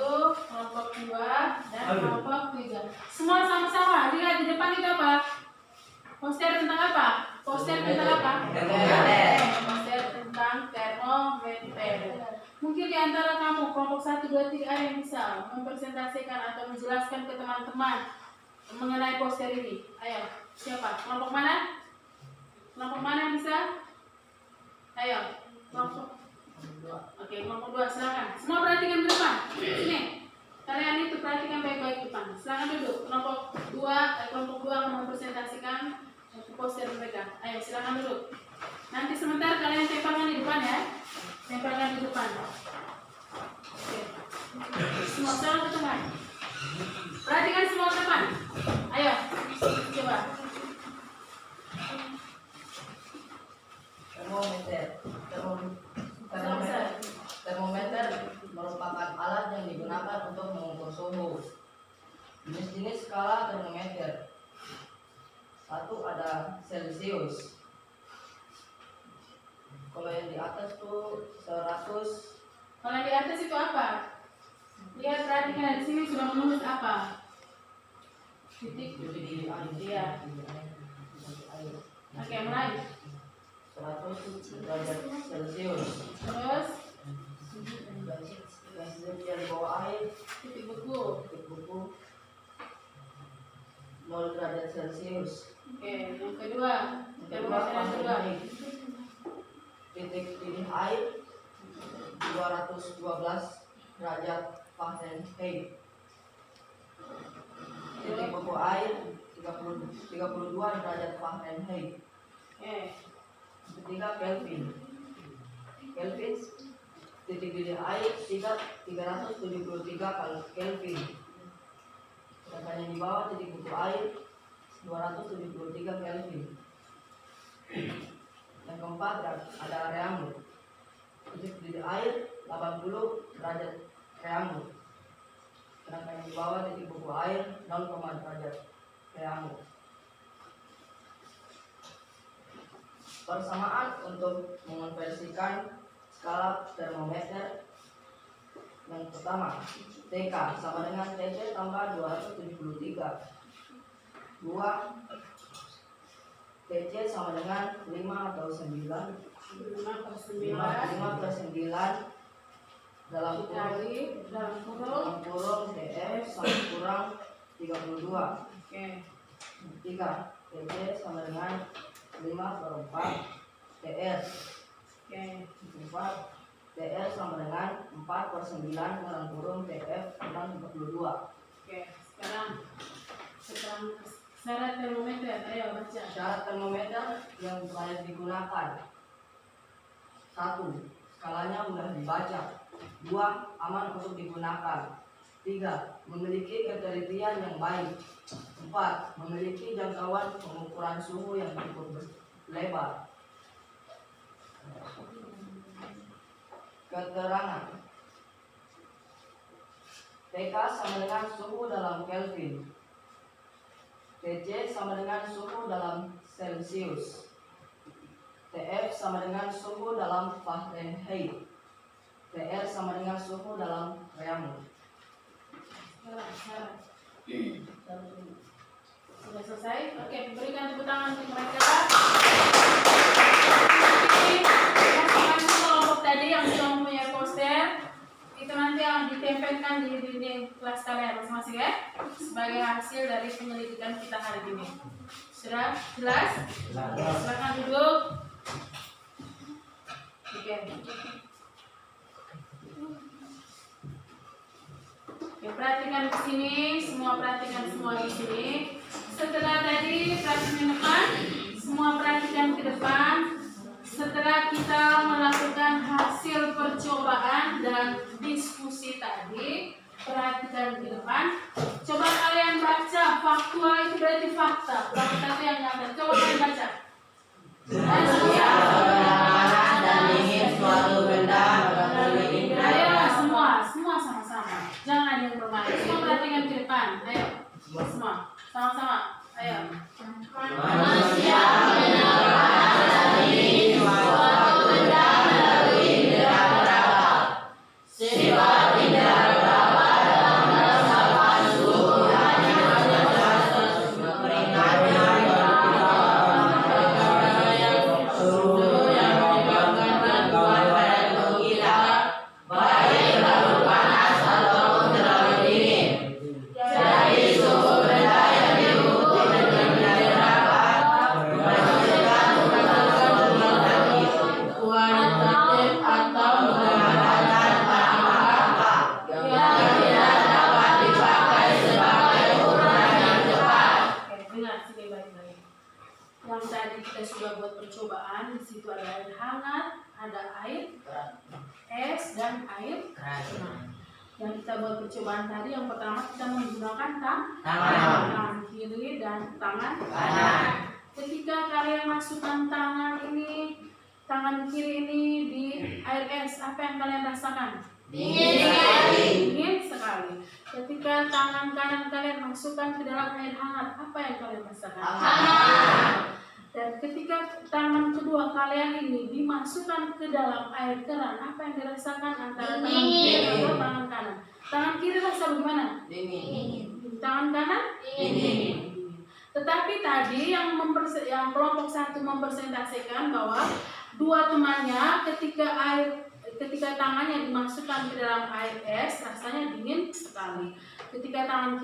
[SPEAKER 1] kelompok 2, dan kelompok 3. Semua sama-sama. Lihat di depan itu apa? Poster tentang apa? Poster tentang apa? Poster tentang termometer. Mungkin di antara kamu kelompok 1, 2, 3 ada yang bisa mempresentasikan atau menjelaskan ke teman-teman mengenai poster ini. Ayo, siapa? Kelompok mana? Kelompok mana yang bisa? Ayo, kelompok. Oke, kelompok 2 silakan. Semua perhatikan ke depan. Sini. Kalian itu perhatikan baik-baik depan. Silakan. silakan duduk. Kelompok 2 akan mempresentasikan poster mereka. Ayo silakan duduk. Nanti sebentar kalian tempelkan di depan ya. Tempelkan di depan. Oke. Semua jangan ke tengah. Perhatikan semua teman. Ayo, coba.
[SPEAKER 4] Termometer merupakan alat yang digunakan untuk mengukur suhu. Jenis-jenis skala termometer. 1 ada Celcius. Kalau yang di atas tuh 100.
[SPEAKER 1] Kalau yang di atas itu apa? Lihat, perhatikan di sini sudah menulis apa? Titik. Iya. Oke, mulai.
[SPEAKER 4] 100 derajat Celcius.
[SPEAKER 1] Terus
[SPEAKER 4] Dan di bawah air
[SPEAKER 1] titik beku.
[SPEAKER 4] 0 derajat Celcius.
[SPEAKER 1] Oke, yang kedua. Termometer yang kedua.
[SPEAKER 4] Titik didih air 212 derajat Fahrenheit. Titik beku air 32 derajat Fahrenheit.
[SPEAKER 1] Oke.
[SPEAKER 4] Ketiga Kelvin. Titik didih air 373 Kelvin. Sedangkan yang di bawah titik beku air 273 Kelvin. Yang keempat ada Reaumur. Titik didih air 80 derajat Reaumur. Sedangkan yang di bawah titik beku air 0, derajat Reaumur. Persamaan untuk mengonversikan skala termometer. Yang pertama, TK sama dengan TC tambah 273. 2, TC sama dengan 5 atau 9. 5 per 9 dalam kurung TF sama kurang 32.
[SPEAKER 1] Oke.
[SPEAKER 4] 3, TC sama dengan 5 per 4 TR.
[SPEAKER 1] Oke.
[SPEAKER 4] 4, TR sama dengan 4 per 9 dalam kurung TF kurang 42.
[SPEAKER 1] Oke, sekarang syarat termometer, ayo baca.
[SPEAKER 4] Syarat termometer yang layak digunakan. 1. Skalanya mudah dibaca. 2. Aman untuk digunakan. 3. Memiliki ketelitian yang baik. 4. Memiliki jangkauan pengukuran suhu yang cukup lebar. Keterangan. TK sama dengan suhu dalam Kelvin. TC sama dengan suhu dalam Celcius. TF sama dengan suhu dalam Fahrenheit. TR sama dengan suhu dalam Reaumur.
[SPEAKER 1] Syarat. Sudah selesai? Oke, berikan tepuk tangan untuk mereka. Kelompok tadi yang sudah mempunyai poster itu nanti yang ditempelkan di dinding kelas kalian masing-masing ya, sebagai hasil dari penyelidikan kita hari ini. Sudah jelas? Silakan duduk. Oke. Ya, perhatikan di sini, perhatikan semua di sini. Setelah tadi perhatikan depan, semua perhatikan ke depan. Setelah kita melakukan hasil percobaan dan diskusi tadi, perhatikan di depan. Coba kalian baca, faktual itu berarti fakta. Fakta itu yang nyata. Coba kalian baca.
[SPEAKER 2] Panas dan dingin suatu benda berkeliling.
[SPEAKER 1] Ayo semua sama-sama. Jangan ada yang bermain. Semua perhatikan ke depan. Ayo, semua sama-sama. Ayo.
[SPEAKER 2] Manusia mengenal panas dan dingin suatu benda melalui indera berapa? Sifat indera berapa dalam merasakan suhu hanya sebatas memperingatnya suhu yang menyebabkan gangguan pada tubuh kita, baik terlalu panas ataupun terlalu dingin. Jadi suhu benda yang diukur dengan indera berapa
[SPEAKER 1] percobaan. Di situ ada air hangat, ada air es dan air
[SPEAKER 2] Keras.
[SPEAKER 1] Yang kita buat percobaan tadi, yang pertama kita menggunakan
[SPEAKER 2] Tangan.
[SPEAKER 1] kiri dan tangan
[SPEAKER 2] Kanan.
[SPEAKER 1] Ketika kalian masukkan tangan kiri ini di air es, apa yang kalian rasakan?
[SPEAKER 2] Dingin sekali.
[SPEAKER 1] Dingin sekali. Ketika tangan kanan kalian masukkan ke dalam air hangat, apa yang kalian rasakan?
[SPEAKER 2] Hangat.
[SPEAKER 1] Dan ketika tangan kedua kalian ini dimasukkan ke dalam air keran, apa yang dirasakan antara tangan kiri atau tangan kanan? Tangan kiri rasa bagaimana?
[SPEAKER 2] Dingin.
[SPEAKER 1] Tangan kanan?
[SPEAKER 2] Dingin.
[SPEAKER 1] Tetapi tadi yang kelompok satu mempresentasikan bahwa dua temannya ketika tangannya dimasukkan ke dalam air es, rasanya dingin sekali. Ketika tangan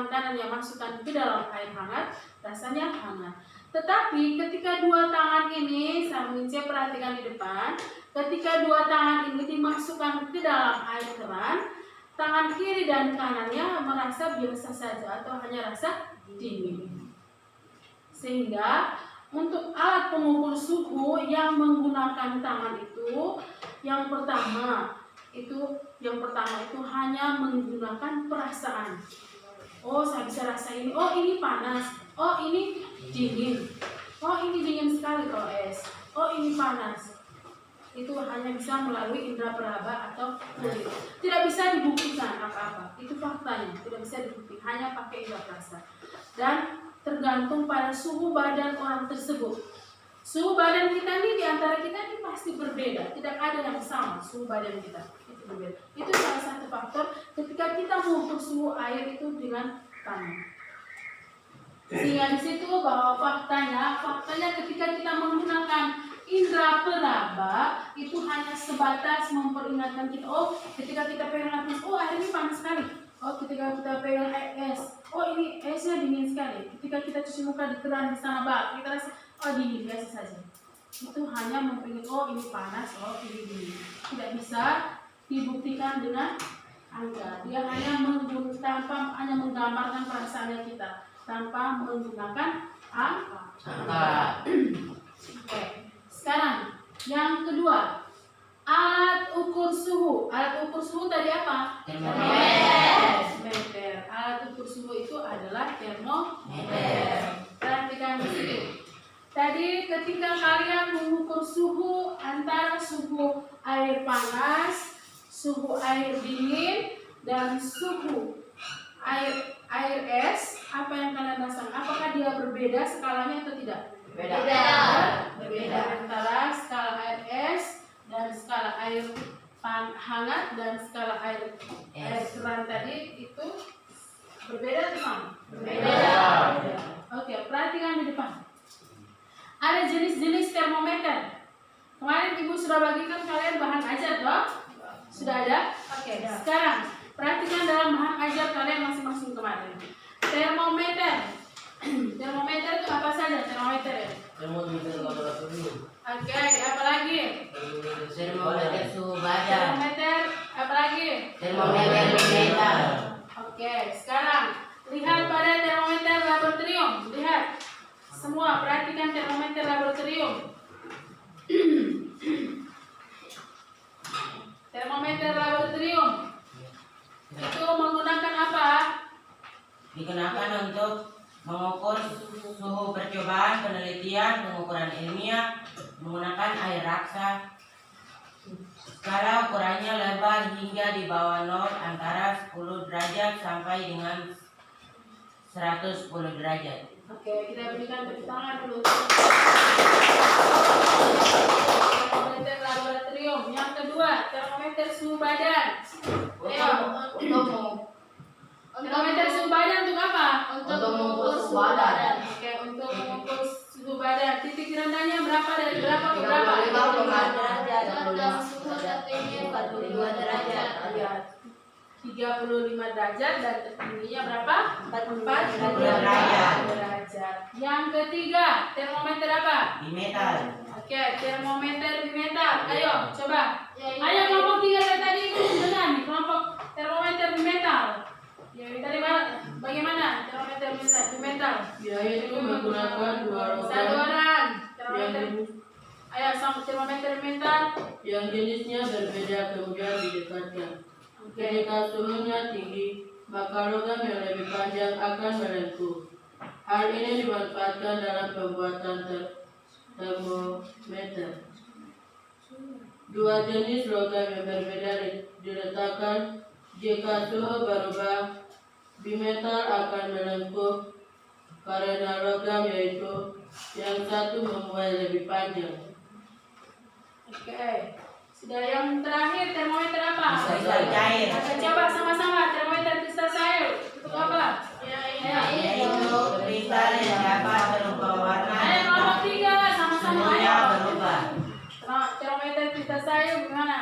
[SPEAKER 1] kanannya masukkan ke dalam air hangat, rasanya hangat. Tetapi ketika dua tangan ini, sambil saya perhatikan di depan, ketika dua tangan ini dimasukkan ke dalam air keran, tangan kiri dan kanannya merasa biasa saja atau hanya rasa dingin. Sehingga untuk alat pengukur suhu yang menggunakan tangan itu, yang pertama itu hanya menggunakan perasaan. Oh, saya bisa rasa ini. Oh, ini panas. Oh, ini dingin. Oh, ini dingin sekali kalau es. Oh, ini panas. Itu hanya bisa melalui indera peraba atau kulit. Tidak bisa dibuktikan apa-apa. Itu faktanya. Tidak bisa dibuktikan. Hanya pakai indera perasa. Dan tergantung pada suhu badan orang tersebut. Suhu badan kita ini di antara kita ini pasti berbeda. Tidak ada yang sama suhu badan kita. Itu berbeda. Itu salah satu faktor ketika kita mengukur suhu air itu dengan tangan. Sehingga di situ bahwa faktanya ketika kita menggunakan indera peraba itu hanya sebatas memperingatkan kita. Oh, ketika kita pegang air, oh air ini panas sekali. Oh, ketika kita pegang es, oh ini esnya dingin sekali. Ketika kita cuci muka di keran di sana bak, kita rasa oh dingin biasa saja. Itu hanya memperingat oh ini panas, oh ini dingin. Tidak bisa dibuktikan dengan angka. Dia hanya menggambarkan perasaannya kita tanpa menggunakan angka. Oke. Sekarang yang kedua, alat ukur suhu. Alat ukur suhu tadi apa? Termometer. Alat ukur suhu itu adalah termometer. Perhatikan di situ. Tadi ketika kalian mengukur suhu antara suhu air panas, suhu air dingin, dan suhu air es, apa yang kalian rasakan? Apakah dia berbeda skalanya atau tidak? Berbeda antara skala air es dan skala air hangat dan skala air keran tadi itu berbeda atau sama? Berbeda. Oke, perhatikan di depan. Ada jenis-jenis termometer. Kemarin Ibu sudah bagikan kalian bahan ajar toh? Sudah ada? Oke, sekarang perhatikan dalam bahan ajar kalian masing-masing kemarin. Termometer. Termometer itu apa saja termometer ya?
[SPEAKER 2] Termometer laboratorium.
[SPEAKER 1] Oke, apa lagi?
[SPEAKER 2] Termometer suhu badan.
[SPEAKER 1] Termometer apa lagi?
[SPEAKER 2] Termometer metal.
[SPEAKER 1] Oke, sekarang lihat pada termometer laboratorium. Lihat. Semua perhatikan termometer laboratorium. Termometer laboratorium itu menggunakan apa?
[SPEAKER 2] Digunakan untuk mengukur suhu percobaan, penelitian, pengukuran ilmiah menggunakan air raksa. Skala ukurannya lebar hingga di bawah 0 antara 10 derajat sampai dengan 110 derajat.
[SPEAKER 1] Oke, kita berikan tepuk tangan dulu. Termometer laboratorium. Yang kedua, termometer suhu badan. Ayo. Termometer suhu badan untuk apa?
[SPEAKER 4] Untuk mengukur suhu badan.
[SPEAKER 1] Oke, untuk mengukur suhu badan. Titik rendahnya berapa dari berapa ke berapa?
[SPEAKER 3] 35 derajat. Suhu tertinggi 45 derajat.
[SPEAKER 1] Ya, 35 derajat dan tertingginya berapa?
[SPEAKER 3] 45
[SPEAKER 1] derajat. Yang ketiga, termometer apa?
[SPEAKER 2] Bimetal.
[SPEAKER 1] Oke, termometer bimetal. Ayo, coba. Ayo kelompok 3 dari tadi itu dengan kelompok termometer bimetal. Ya, tadi bagaimana termometer bimetal?
[SPEAKER 5] Biaya itu menggunakan dua
[SPEAKER 1] Satu orang. Termometer mental.
[SPEAKER 5] yang jenisnya berbeda kemudian didekatkan. Ketika suhunya tinggi, maka logam yang lebih panjang akan melengkung. Hal ini dimanfaatkan dalam pembuatan termometer. Dua jenis logam yang berbeda diletakkan. Jika suhu berubah, bimetal akan melengkung karena logam yaitu yang satu membuat lebih panjang.
[SPEAKER 1] Oke. Sudah yang terakhir termometer apa?
[SPEAKER 2] Kristal cair.
[SPEAKER 1] Kita coba sama-sama termometer kristal cair. Itu apa?
[SPEAKER 2] Yaitu kristal yang dapat berubah warna
[SPEAKER 1] Ayo kelompok 3 sama-sama
[SPEAKER 2] suhunya
[SPEAKER 1] ayo.
[SPEAKER 2] berubah.
[SPEAKER 1] Termometer kristal cair gimana?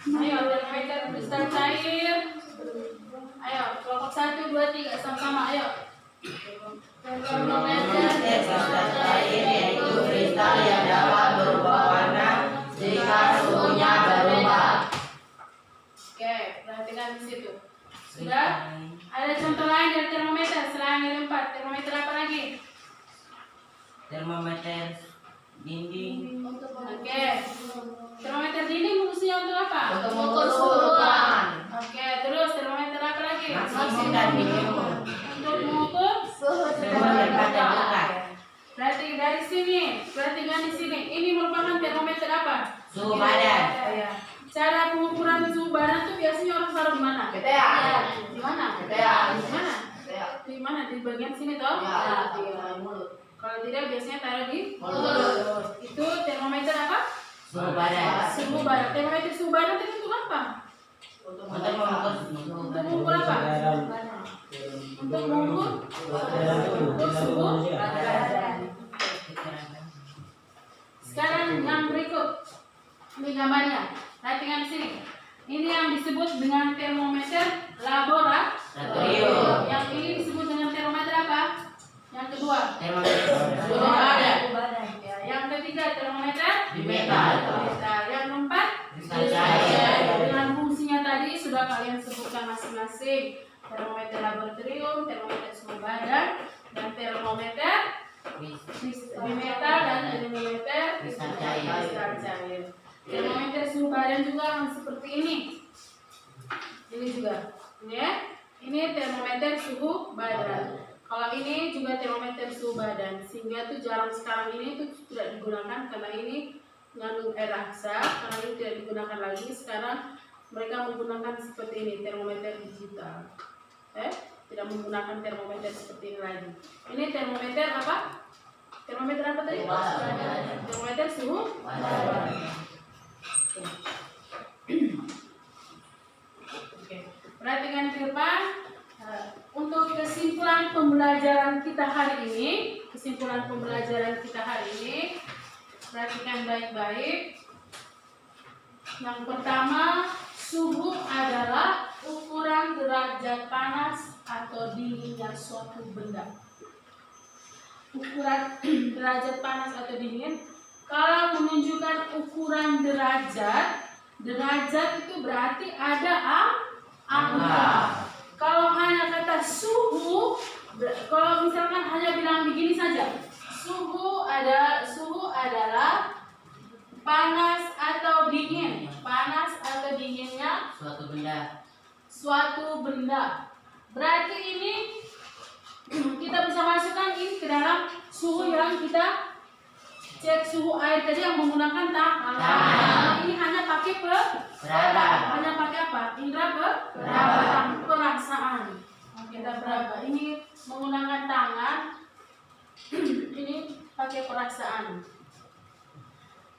[SPEAKER 1] Ayo termometer kristal cair. Ayo kelompok 1, 2, 3 sama-sama ayo. Termometer
[SPEAKER 2] Kristal cair yaitu kristal yang dapat berubah warna jika suhunya berubah.
[SPEAKER 1] Oke, perhatikan di situ. Sudah? Ada contoh lain dari termometer selain yang 4. Termometer apa lagi?
[SPEAKER 2] Termometer dinding.
[SPEAKER 1] Oke. Termometer dinding fungsinya untuk apa?
[SPEAKER 4] Untuk mengukur suhu ruangan.
[SPEAKER 1] Oke, terus termometer apa lagi?
[SPEAKER 2] Maksimum dan minimum.
[SPEAKER 1] Untuk mengukur
[SPEAKER 2] Suhu dekat dan dekat.
[SPEAKER 1] Berarti dari sini, perhatikan di sini. Ini merupakan termometer apa?
[SPEAKER 2] Suhu badan.
[SPEAKER 1] Ya. Cara pengukuran suhu badan itu biasanya orang taruh di mana?
[SPEAKER 4] PTA.
[SPEAKER 1] Di mana?
[SPEAKER 4] PTA.
[SPEAKER 1] Di mana?
[SPEAKER 4] PTA.
[SPEAKER 1] Di mana? Di bagian sini toh?
[SPEAKER 4] Ya,
[SPEAKER 1] Di
[SPEAKER 4] mulut.
[SPEAKER 1] Kalau tidak biasanya taruh di
[SPEAKER 4] Mulut.
[SPEAKER 1] Itu termometer apa?
[SPEAKER 2] Suhu badan.
[SPEAKER 1] Suhu badan. Termometer suhu badan itu untuk apa?
[SPEAKER 4] Untuk
[SPEAKER 2] Untuk mengukur suhu
[SPEAKER 1] Untuk
[SPEAKER 2] badan.
[SPEAKER 1] mengukur apa? Untuk mengukur suhu badan. Sekarang yang berikut. Ini gambarnya. Perhatikan di sini. Ini yang disebut dengan termometer
[SPEAKER 2] Laboratorium.
[SPEAKER 1] Yang ini disebut dengan termometer apa? Yang kedua.
[SPEAKER 2] Termometer
[SPEAKER 1] Suhu badan. Ya, yang ketiga termometer
[SPEAKER 2] bimetal.
[SPEAKER 1] Yang keempat
[SPEAKER 2] Kristal cair.
[SPEAKER 1] dengan fungsinya tadi sudah kalian sebutkan masing-masing. Termometer laboratorium, termometer suhu badan, dan termometer bimetal dan termometer
[SPEAKER 2] Kristal cair.
[SPEAKER 1] kristal cair. Termometer suhu badan juga seperti ini. Ini juga, ya. Ini termometer suhu badan. Kalau ini juga termometer suhu badan, sehingga itu jarang sekarang ini itu tidak digunakan karena ini mengandung air raksa, karena ini tidak digunakan lagi. Sekarang mereka menggunakan seperti ini, termometer digital. Tidak menggunakan termometer seperti ini lagi. Ini termometer apa? Termometer apa tadi? Termometer suhu badan. Oke. Perhatikan ke depan. Untuk kesimpulan pembelajaran kita hari ini, perhatikan baik-baik. Yang pertama, suhu adalah ukuran derajat panas atau dinginnya suatu benda. Ukuran derajat panas atau dingin, kalau menunjukkan ukuran derajat itu berarti ada angka. Kalau hanya kata suhu, kalau misalkan hanya bilang begini saja, suhu adalah panas atau dingin. Panas atau dinginnya suatu benda. Berarti ini kita bisa masukkan ini ke dalam suhu yang kita cek suhu air tadi yang menggunakan tangan. Ini hanya pakai hanya pakai apa? Indra perasaan. Kita beraba. Ini menggunakan tangan. Ini pakai perasaan.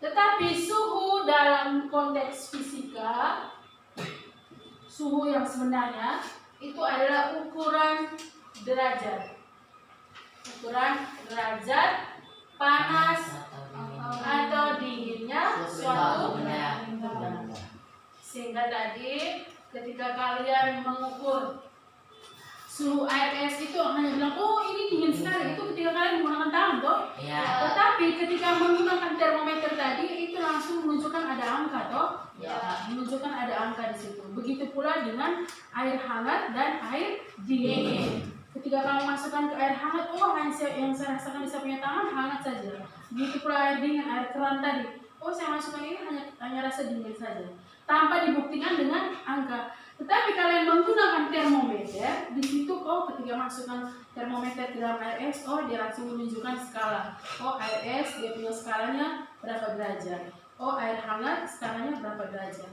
[SPEAKER 1] Tetapi suhu dalam konteks fisika, suhu yang sebenarnya itu adalah ukuran derajat. Ukuran derajat panas atau dinginnya suatu benda. Sehingga tadi ketika kalian mengukur suhu air es itu hanya bilang, oh ini dingin sekali, itu ketika kalian menggunakan tangan toh. Tetapi ketika menggunakan termometer tadi itu langsung menunjukkan ada angka toh. Menunjukkan ada angka di situ. Begitu pula dengan air hangat dan air dingin. Ketika kamu masukkan ke air hangat, oh hanya yang saya rasakan di saya punya tangan hangat saja. Begitu pula air dingin, air keran tadi. Oh saya masukkan ini hanya rasa dingin saja. Tanpa dibuktikan dengan angka. Tetapi kalian menggunakan termometer, di situ oh ketika masukkan termometer ke dalam air es, oh dia langsung menunjukkan skala. Oh air es dia punya skalanya berapa derajat. Oh air hangat skalanya berapa derajat.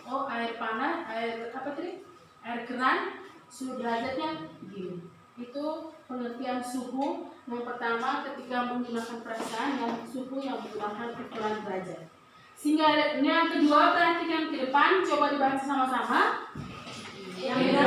[SPEAKER 1] Oh air panas, air apa tadi? Air keran suhu derajatnya gini. Itu pengertian suhu yang pertama ketika menggunakan perasaan, yang suhu yang menggunakan ukuran derajat. Sehingga yang kedua perhatikan ke depan, coba dibaca sama-sama. Yang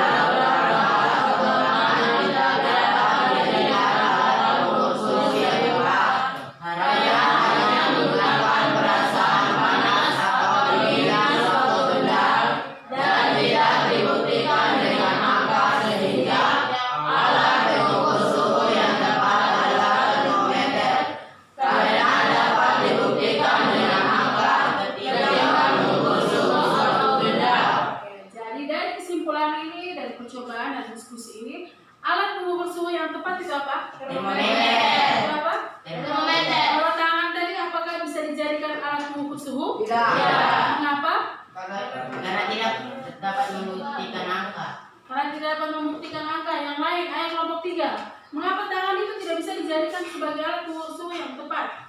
[SPEAKER 1] mengapa tangan itu tidak bisa dijadikan sebagai alat pengukur suhu yang tepat?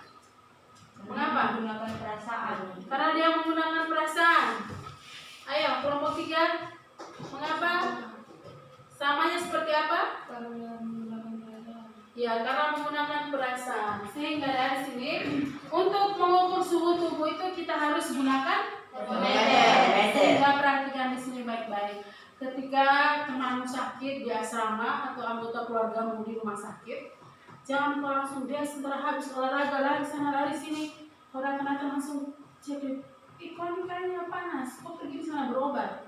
[SPEAKER 1] Mengapa?
[SPEAKER 3] Menggunakan perasaan.
[SPEAKER 1] Karena dia menggunakan perasaan. Ayo, kelompok 3. Mengapa? Samanya seperti apa? Ya, karena menggunakan perasaan. Sehingga dari sini, untuk mengukur suhu tubuh itu kita harus gunakan termometer. Sehingga perhatikan di sini baik-baik. Ketika temanmu sakit di asrama atau anggota keluargamu di rumah sakit, jangan kau langsung dia setelah habis olahraga lari sana lari sini, kau datang langsung cek, kau ini kayaknya panas, kau pergi sana berobat.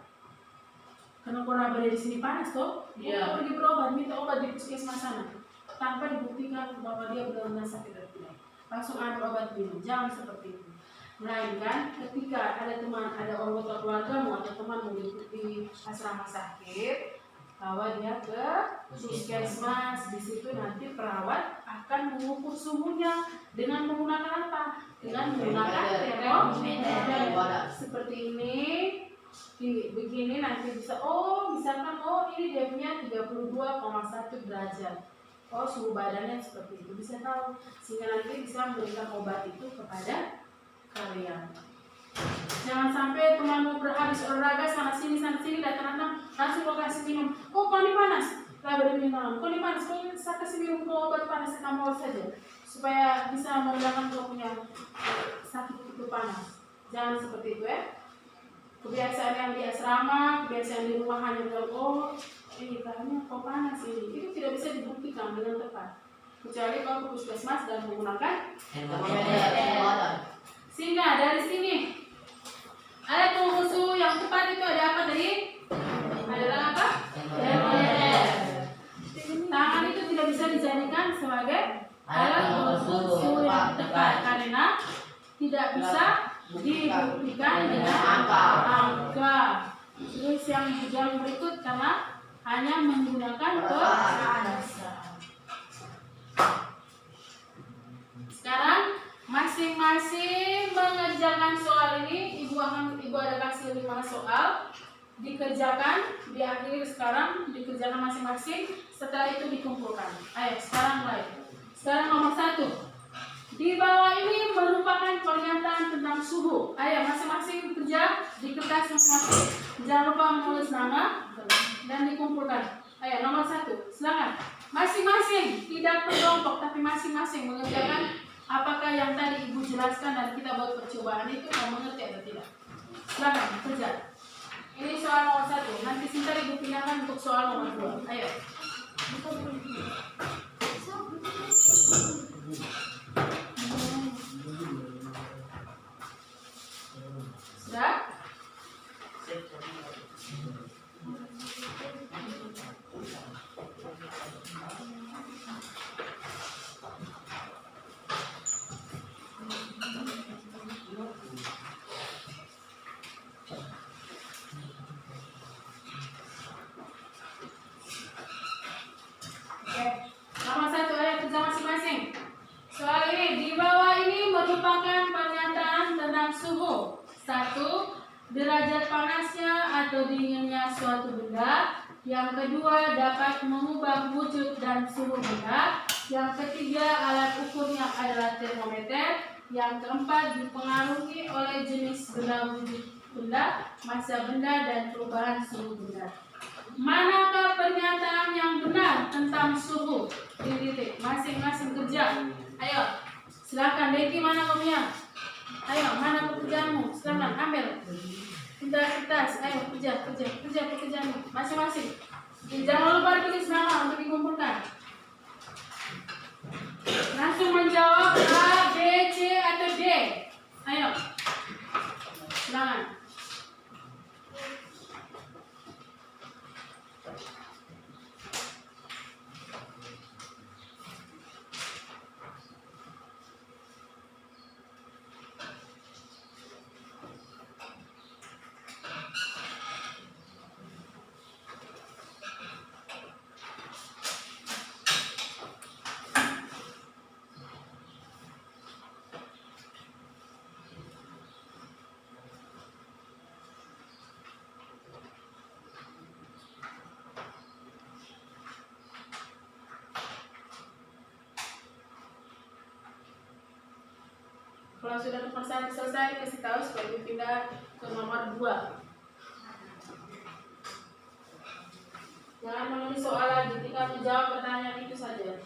[SPEAKER 1] Karena kau berada di sini panas toh, kau pergi berobat, minta obat di puskesmas sana, tanpa dibuktikan bahwa dia benar-benar sakit atau tidak. Langsung ambil obat minum, jangan seperti itu. Melainkan ketika ada teman, ada anggota keluargamu atau temanmu di asrama sakit, bawa dia ke puskesmas. Di situ nanti perawat akan mengukur suhunya dengan menggunakan apa? Dengan menggunakan termometer. Seperti ini, begini nanti bisa. Oh, misalkan ini dia punya 32,1 derajat. Oh, suhu badannya seperti itu, bisa tahu. Sehingga nanti bisa memberikan obat itu kepada kalian. Jangan sampai temanmu berhabis olahraga sana sini datang langsung kau kasih minum. Oh kau ini panas, lah beri minum. Kau ini panas, kau saya kasih minum kau obat paracetamol saja supaya bisa menghilangkan kau punya sakit itu panas. Jangan seperti itu ya. Kebiasaan yang di asrama, kebiasaan di rumah hanya bilang ini kayaknya kau panas ini. Itu tidak bisa dibuktikan dengan tepat. Kecuali kau ke puskesmas dan menggunakan termometer. Sehingga dari sini alat pengukur suhu yang tepat itu ada apa tadi? Adalah apa? Termometer. Tangan itu tidak bisa dijadikan sebagai alat pengukur suhu yang tepat karena tidak bisa dibuktikan dengan angka. Terus yang berikut karena hanya menggunakan perasaan. Sekarang masing-masing mengerjakan soal ini. Ibu ada kasih 5 soal, dikerjakan, diakhiri sekarang dikerjakan masing-masing. Setelah itu dikumpulkan. Ayo sekarang mulai. Sekarang nomor 1. Di bawah ini merupakan pernyataan tentang suhu. Ayo masing-masing kerja di kertas masing-masing. Jangan lupa menulis nama dan dikumpulkan. Ayo nomor 1, silakan. Masing-masing, tidak berkelompok tapi masing-masing mengerjakan apakah yang tadi ibu jelaskan dan kita buat percobaan itu mau mengerti atau tidak. Silakan kerja. Ini soal nomor 1. Nanti sebentar ibu pindahkan untuk soal nomor 2. Ayo. Sudah? Yang kedua, dapat mengubah wujud dan suhu benda. Yang ketiga, alat ukurnya adalah termometer. Yang keempat, dipengaruhi oleh jenis benda, wujud benda, massa benda, dan perubahan suhu benda. Manakah pernyataan yang benar tentang suhu? Titik. Masing-masing kerja. Ayo, silakan. Deki, mana kamunya? Ayo, mana pekerjaanmu? Silakan ambil. Kertas. Ayo, kerja pekerjaanmu masing-masing. Jangan lupa tulis nama untuk dikumpulkan. Langsung menjawab A, B, C, atau D. Ayo, silakan. Kalau sudah nomor 1 selesai, kasih tahu supaya dipindah ke nomor 2. Jangan menulis soal lagi, tinggal menjawab pertanyaan itu saja.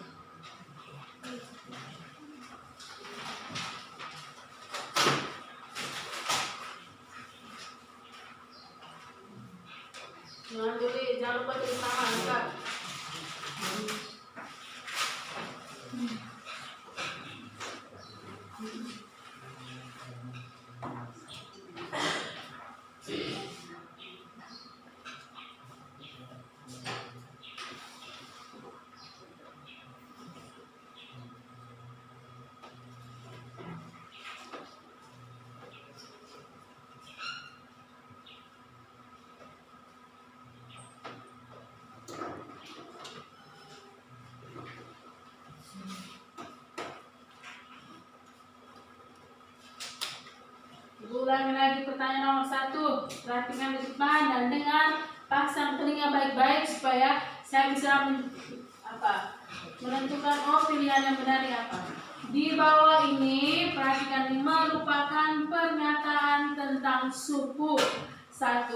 [SPEAKER 1] Jangan lupa tulis nama, enggak? Ulangi lagi pertanyaan nomor 1. Perhatikan di depan dan dengar, pasang telinga baik-baik supaya saya bisa menentukan pilihan yang benar apa. Di bawah ini perhatikan, ini merupakan pernyataan tentang suhu. 1.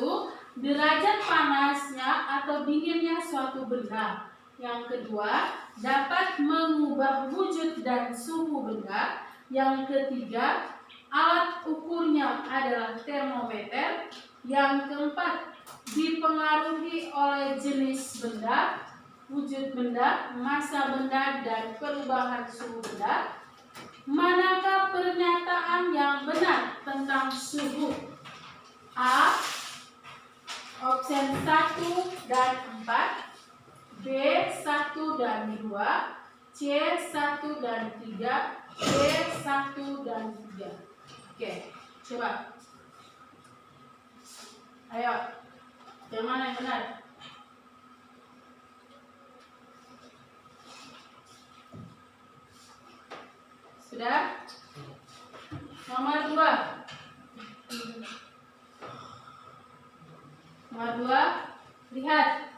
[SPEAKER 1] Derajat panasnya atau dinginnya suatu benda. Yang kedua, dapat mengubah wujud dan suhu benda. Yang ketiga, alat ukurnya adalah termometer. Yang keempat, dipengaruhi oleh jenis benda, wujud benda, massa benda, dan perubahan suhu benda. Manakah pernyataan yang benar tentang suhu? A. Option 1 dan 4, B 1 dan 2, C 1 dan 3, D 1 dan 3. Oke, coba. Ayo, yang mana yang benar? Sudah? Nomor 2. Nomor 2, lihat.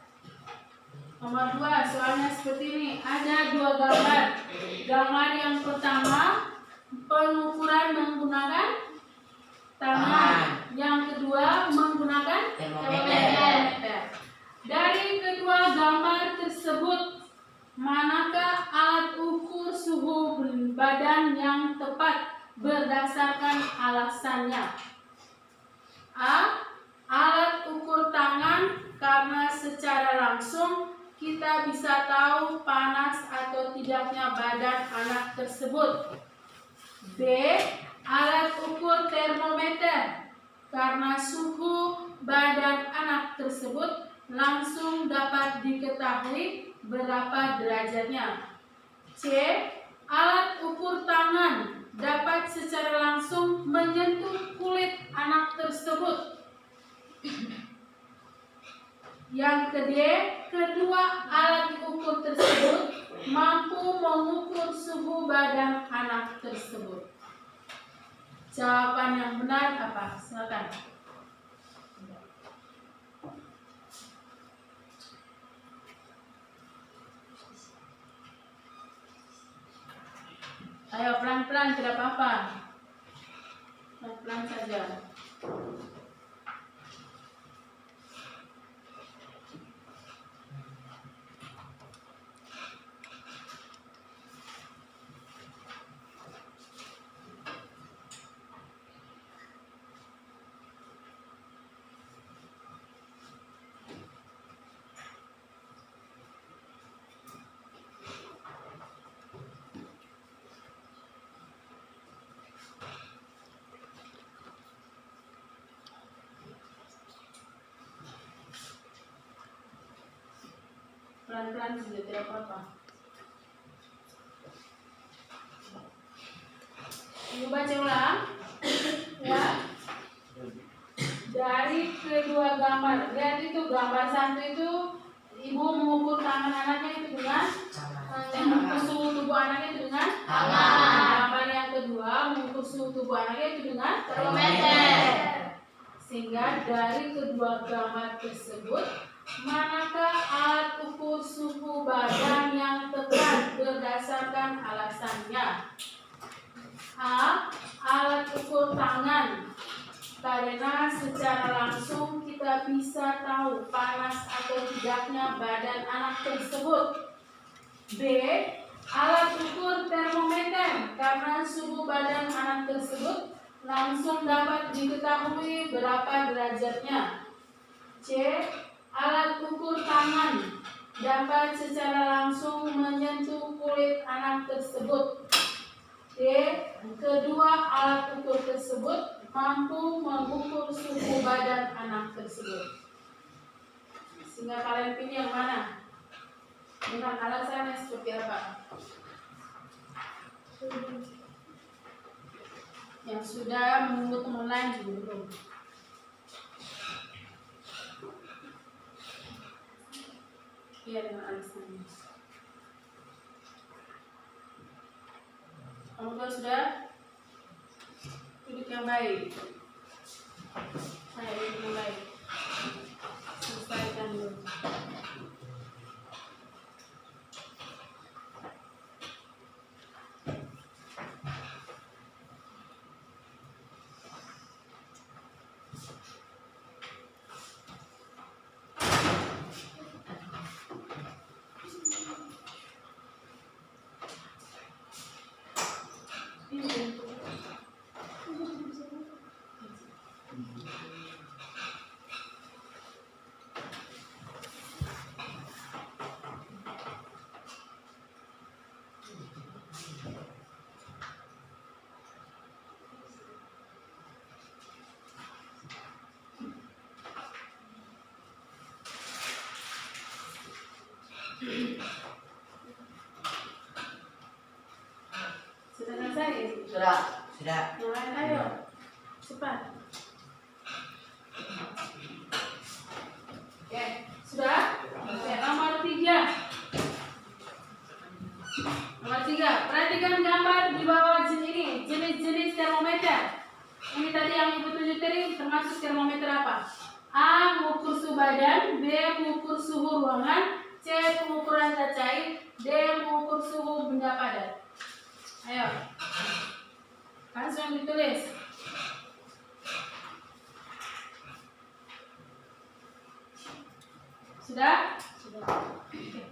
[SPEAKER 1] Nomor 2, soalnya seperti ini. Ada 2 gambar. Gambar yang pertama, pengukuran menggunakan tangan. Yang kedua, menggunakan termometer. Dari kedua gambar tersebut, manakah alat ukur suhu badan yang tepat berdasarkan alasannya? A. Alat ukur tangan, karena secara langsung kita bisa tahu panas atau tidaknya badan anak tersebut. B. Alat ukur termometer, karena suhu badan anak tersebut langsung dapat diketahui berapa derajatnya. C. Alat ukur tangan dapat secara langsung menyentuh kulit anak tersebut. Yang kedua alat ukur tersebut mampu mengukur suhu badan anak tersebut. Jawaban yang benar apa? Silakan. Pelan-pelan, tidak apa-apa. Pelan-pelan saja. Pelan-pelan saja, tidak apa-apa. Ibu baca ulang. Ya. Dari kedua gambar, lihat itu gambar satu itu ibu mengukur tangan anaknya itu dengan mengukur suhu tubuh anaknya itu dengan
[SPEAKER 2] Tangan.
[SPEAKER 1] Gambar yang kedua mengukur suhu tubuh anaknya itu dengan
[SPEAKER 2] Termometer.
[SPEAKER 1] Sehingga dari kedua gambar tersebut, manakah alat ukur suhu badan yang tepat berdasarkan alasannya? A. Alat ukur tangan, karena secara langsung kita bisa tahu panas atau tidaknya badan anak tersebut. B. Alat ukur termometer, karena suhu badan anak tersebut langsung dapat diketahui berapa derajatnya. C. Alat ukur tangan, dapat secara langsung menyentuh kulit anak tersebut. D. Kedua alat ukur tersebut mampu mengukur suhu badan anak tersebut. Sehingga kalian pilih yang mana? Dengan alasannya seperti apa? Yang sudah menunggu teman lain juga belum? Iya, dengan alasannya. Kamu kan sudah duduk yang baik. Saya duduk yang baik. Selesaikan dulu. Sudah selesai?
[SPEAKER 2] Sudah. Sudah.
[SPEAKER 1] Yang lain ayo, cepat. Oke, sudah? Oke, nomor 3. Nomor 3, perhatikan gambar di bawah ini, jenis-jenis termometer. Ini tadi yang ibu tunjukin termasuk termometer apa? A. Mengukur suhu badan, B. Mengukur suhu ruangan, C. Pengukuran zat cair, D. Mengukur suhu benda padat. Ayo, langsung ditulis. Sudah? Sudah. Oke.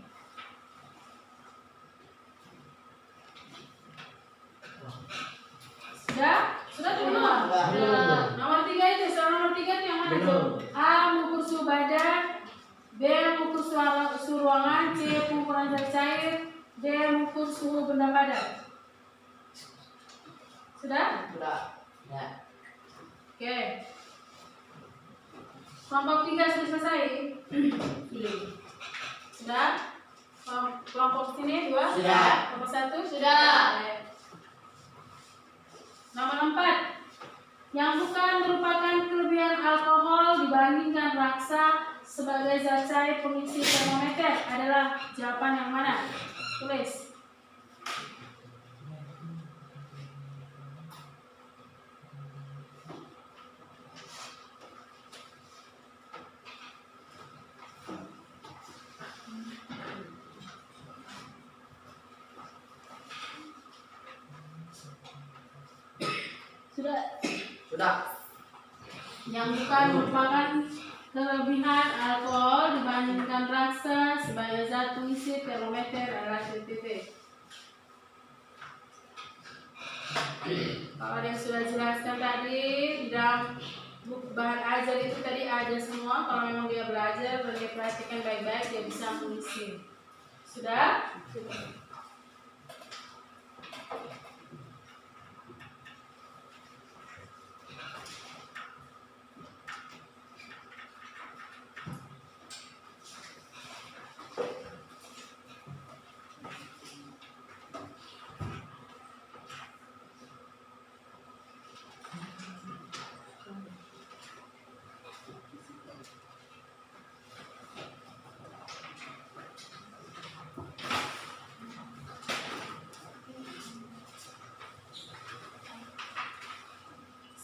[SPEAKER 1] Sudah? Sudah tuh belum?
[SPEAKER 2] Sudah.
[SPEAKER 1] Nomor 3 itu, soal nomor 3 itu yang mana tuh? A. Mengukur suhu badan, B. Mengukur suhu ruangan, C. Pengukuran zat cair, D. Mengukur suhu benda padat. Sudah?
[SPEAKER 2] Sudah. Ya.
[SPEAKER 1] Oke. Kelompok 3 sudah selesai? Sudah? Kelompok sini 2?
[SPEAKER 2] Sudah.
[SPEAKER 1] Kelompok 1?
[SPEAKER 2] Sudah.
[SPEAKER 1] Oke. Nomor 4. Yang bukan merupakan kelebihan alkohol dibandingkan raksa sebagai zat cair pengisi termometer adalah jawaban yang mana? Tulis.
[SPEAKER 4] Sudah.
[SPEAKER 1] Yang bukan merupakan kelebihan alkohol dibandingkan rasa sebagai zat pengisi termometer adalah titik. Kalau yang sudah jelaskan tadi di dalam bahan ajar itu tadi ada semua. Kalau memang dia belajar dan dia perhatikan baik-baik, dia bisa mengisi. Sudah?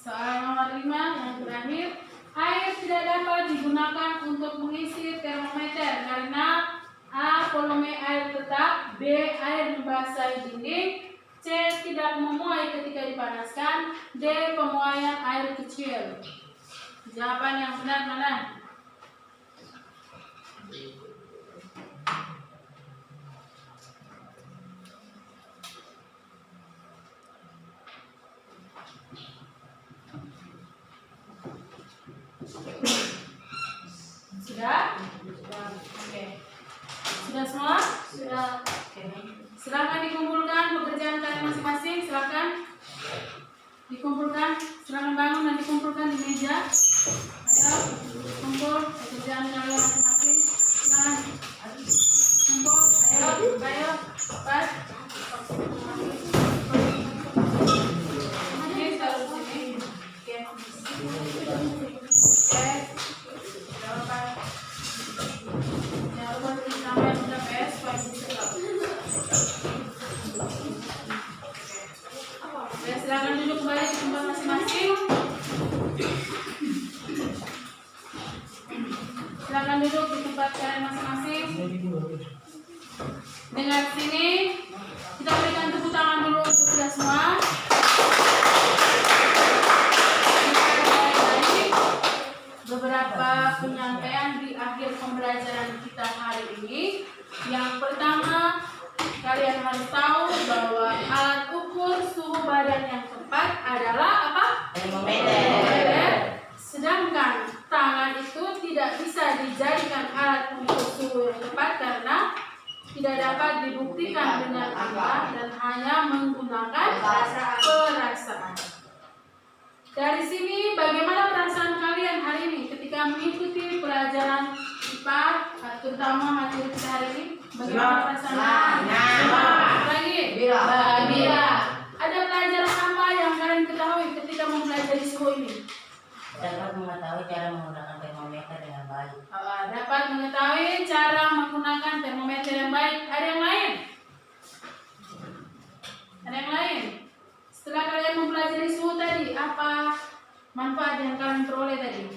[SPEAKER 1] Soal nomor 5 yang terakhir, air tidak dapat digunakan untuk mengisi termometer karena A. Volume air tetap, B. Air membasahi dinding, C. Tidak memuai ketika dipanaskan, D. Pemuaian air kecil. Jawaban yang benar mana? Sudah? Oke. Sudah semua? Sudah. Oke. Silakan dikumpulkan pekerjaan kalian masing-masing. Silakan dikumpulkan. Silakan bangun dan dikumpulkan di meja. Ayo, kumpul pekerjaan kalian masing-masing. Silakan. Kumpul. Ayo, cepat. Ini taruh sini. Oke. Oke. Silakan duduk kembali di tempat masing-masing. Silakan duduk di tempat kalian masing-masing. Dengar sini, kita berikan tepuk tangan dulu untuk kita semua. Beberapa penyampaian di akhir pembelajaran kita hari ini. Yang pertama, kalian harus tahu bahwa alat ukur suhu badan yang tepat adalah apa?
[SPEAKER 2] Termometer.
[SPEAKER 1] Sedangkan tangan itu tidak bisa dijadikan alat ukur suhu yang tepat karena tidak dapat dibuktikan dengan angka dan hanya menggunakan perasaan. Dari sini, bagaimana perasaan kalian hari ini ketika mengikuti pelajaran IPA, terutama materi kita hari ini? Bagaimana perasaan kalian? Lagi? Bahagia. Ada pelajaran apa yang kalian ketahui ketika mempelajari suhu ini?
[SPEAKER 2] Dapat mengetahui cara menggunakan termometer dengan baik.
[SPEAKER 1] Dapat mengetahui cara menggunakan termometer yang baik. Ada yang lain? Ada yang lain? Setelah kalian mempelajari suhu tadi, apa manfaat yang kalian peroleh tadi?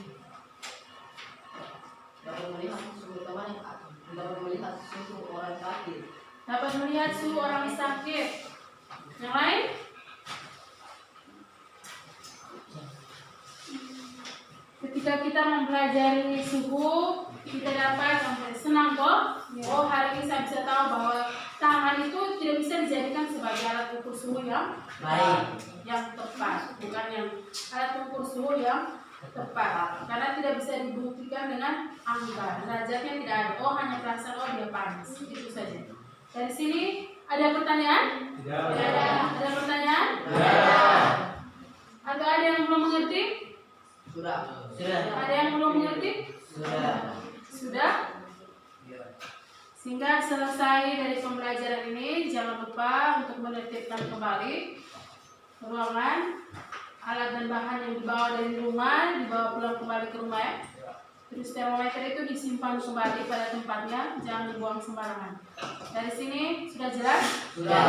[SPEAKER 4] Dapat melihat suhu teman yang sakit. Dapat melihat suhu orang sakit.
[SPEAKER 1] Dapat melihat suhu orang sakit. Yang lain? Ketika kita mempelajari suhu, kita dapat senang kok. Oh, hari ini saya bisa tahu bahwa tangan itu tidak bisa dijadikan sebagai alat ukur suhu yang
[SPEAKER 2] Baik.
[SPEAKER 1] yang tepat, bukan yang alat ukur suhu yang tepat, karena tidak bisa dibuktikan dengan angka. Derajatnya tidak ada. Oh, hanya perasaan oh dia panas, itu saja. Dari sini ada pertanyaan? Tidak ada. Ada pertanyaan? Atau ada yang belum mengerti?
[SPEAKER 4] Sudah.
[SPEAKER 1] Ada yang belum mengerti? Sudah? Sehingga selesai dari pembelajaran ini, jangan lupa untuk menertibkan kembali ruangan, alat dan bahan yang dibawa dari rumah, dibawa pulang kembali ke rumah ya. Terus termometer itu disimpan kembali pada tempatnya, jangan dibuang sembarangan. Dari sini sudah jelas? Sudah.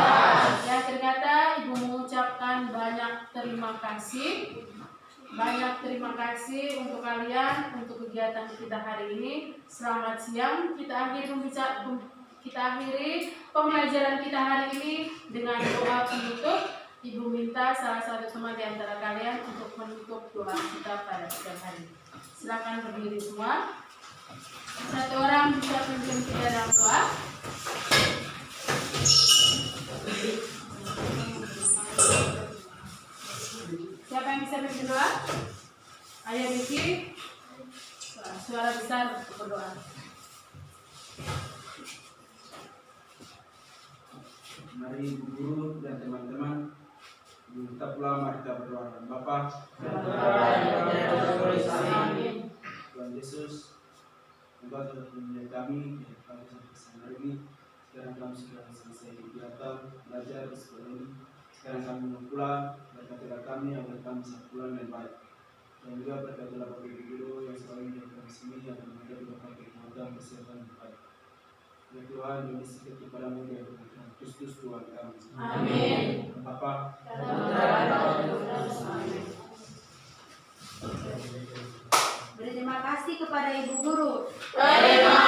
[SPEAKER 1] Ya, terkata Ibu mengucapkan banyak terima kasih. Banyak terima kasih untuk kalian untuk kegiatan kita hari ini. Selamat siang. Kita akhiri pembelajaran kita hari ini dengan doa penutup. Ibu minta salah satu teman di antara kalian untuk menutup doa kita pada siang hari. Silakan berdiri semua. Satu orang bisa pimpin kita dalam doa. Siapa yang bisa pimpin doa? Ayah Vicky. Suara besar untuk berdoa.
[SPEAKER 6] Mari ibu guru dan teman-teman tetaplah mari kita berdoa. Bapa, Tuhan Yesus, Engkau telah menjaga kami sampai siang hari ini. Sekarang kami sudah selesai kegiatan belajar di sekolah ini. Sekarang kami mau pulang. Berkatilah kami agar kami bisa pulang dengan baik. Dan juga berkatilah Bapak Ibu guru yang selalu menjaga di sini yang menjaga Bapak Ibu dan kesehatan yang baik. Ya Tuhan, kami sedikit kepadamu ya Tuhan Kristus Tuhan kami.
[SPEAKER 1] Amin.
[SPEAKER 6] Bapa,
[SPEAKER 3] Berterima kasih kepada Ibu Guru.
[SPEAKER 5] Terima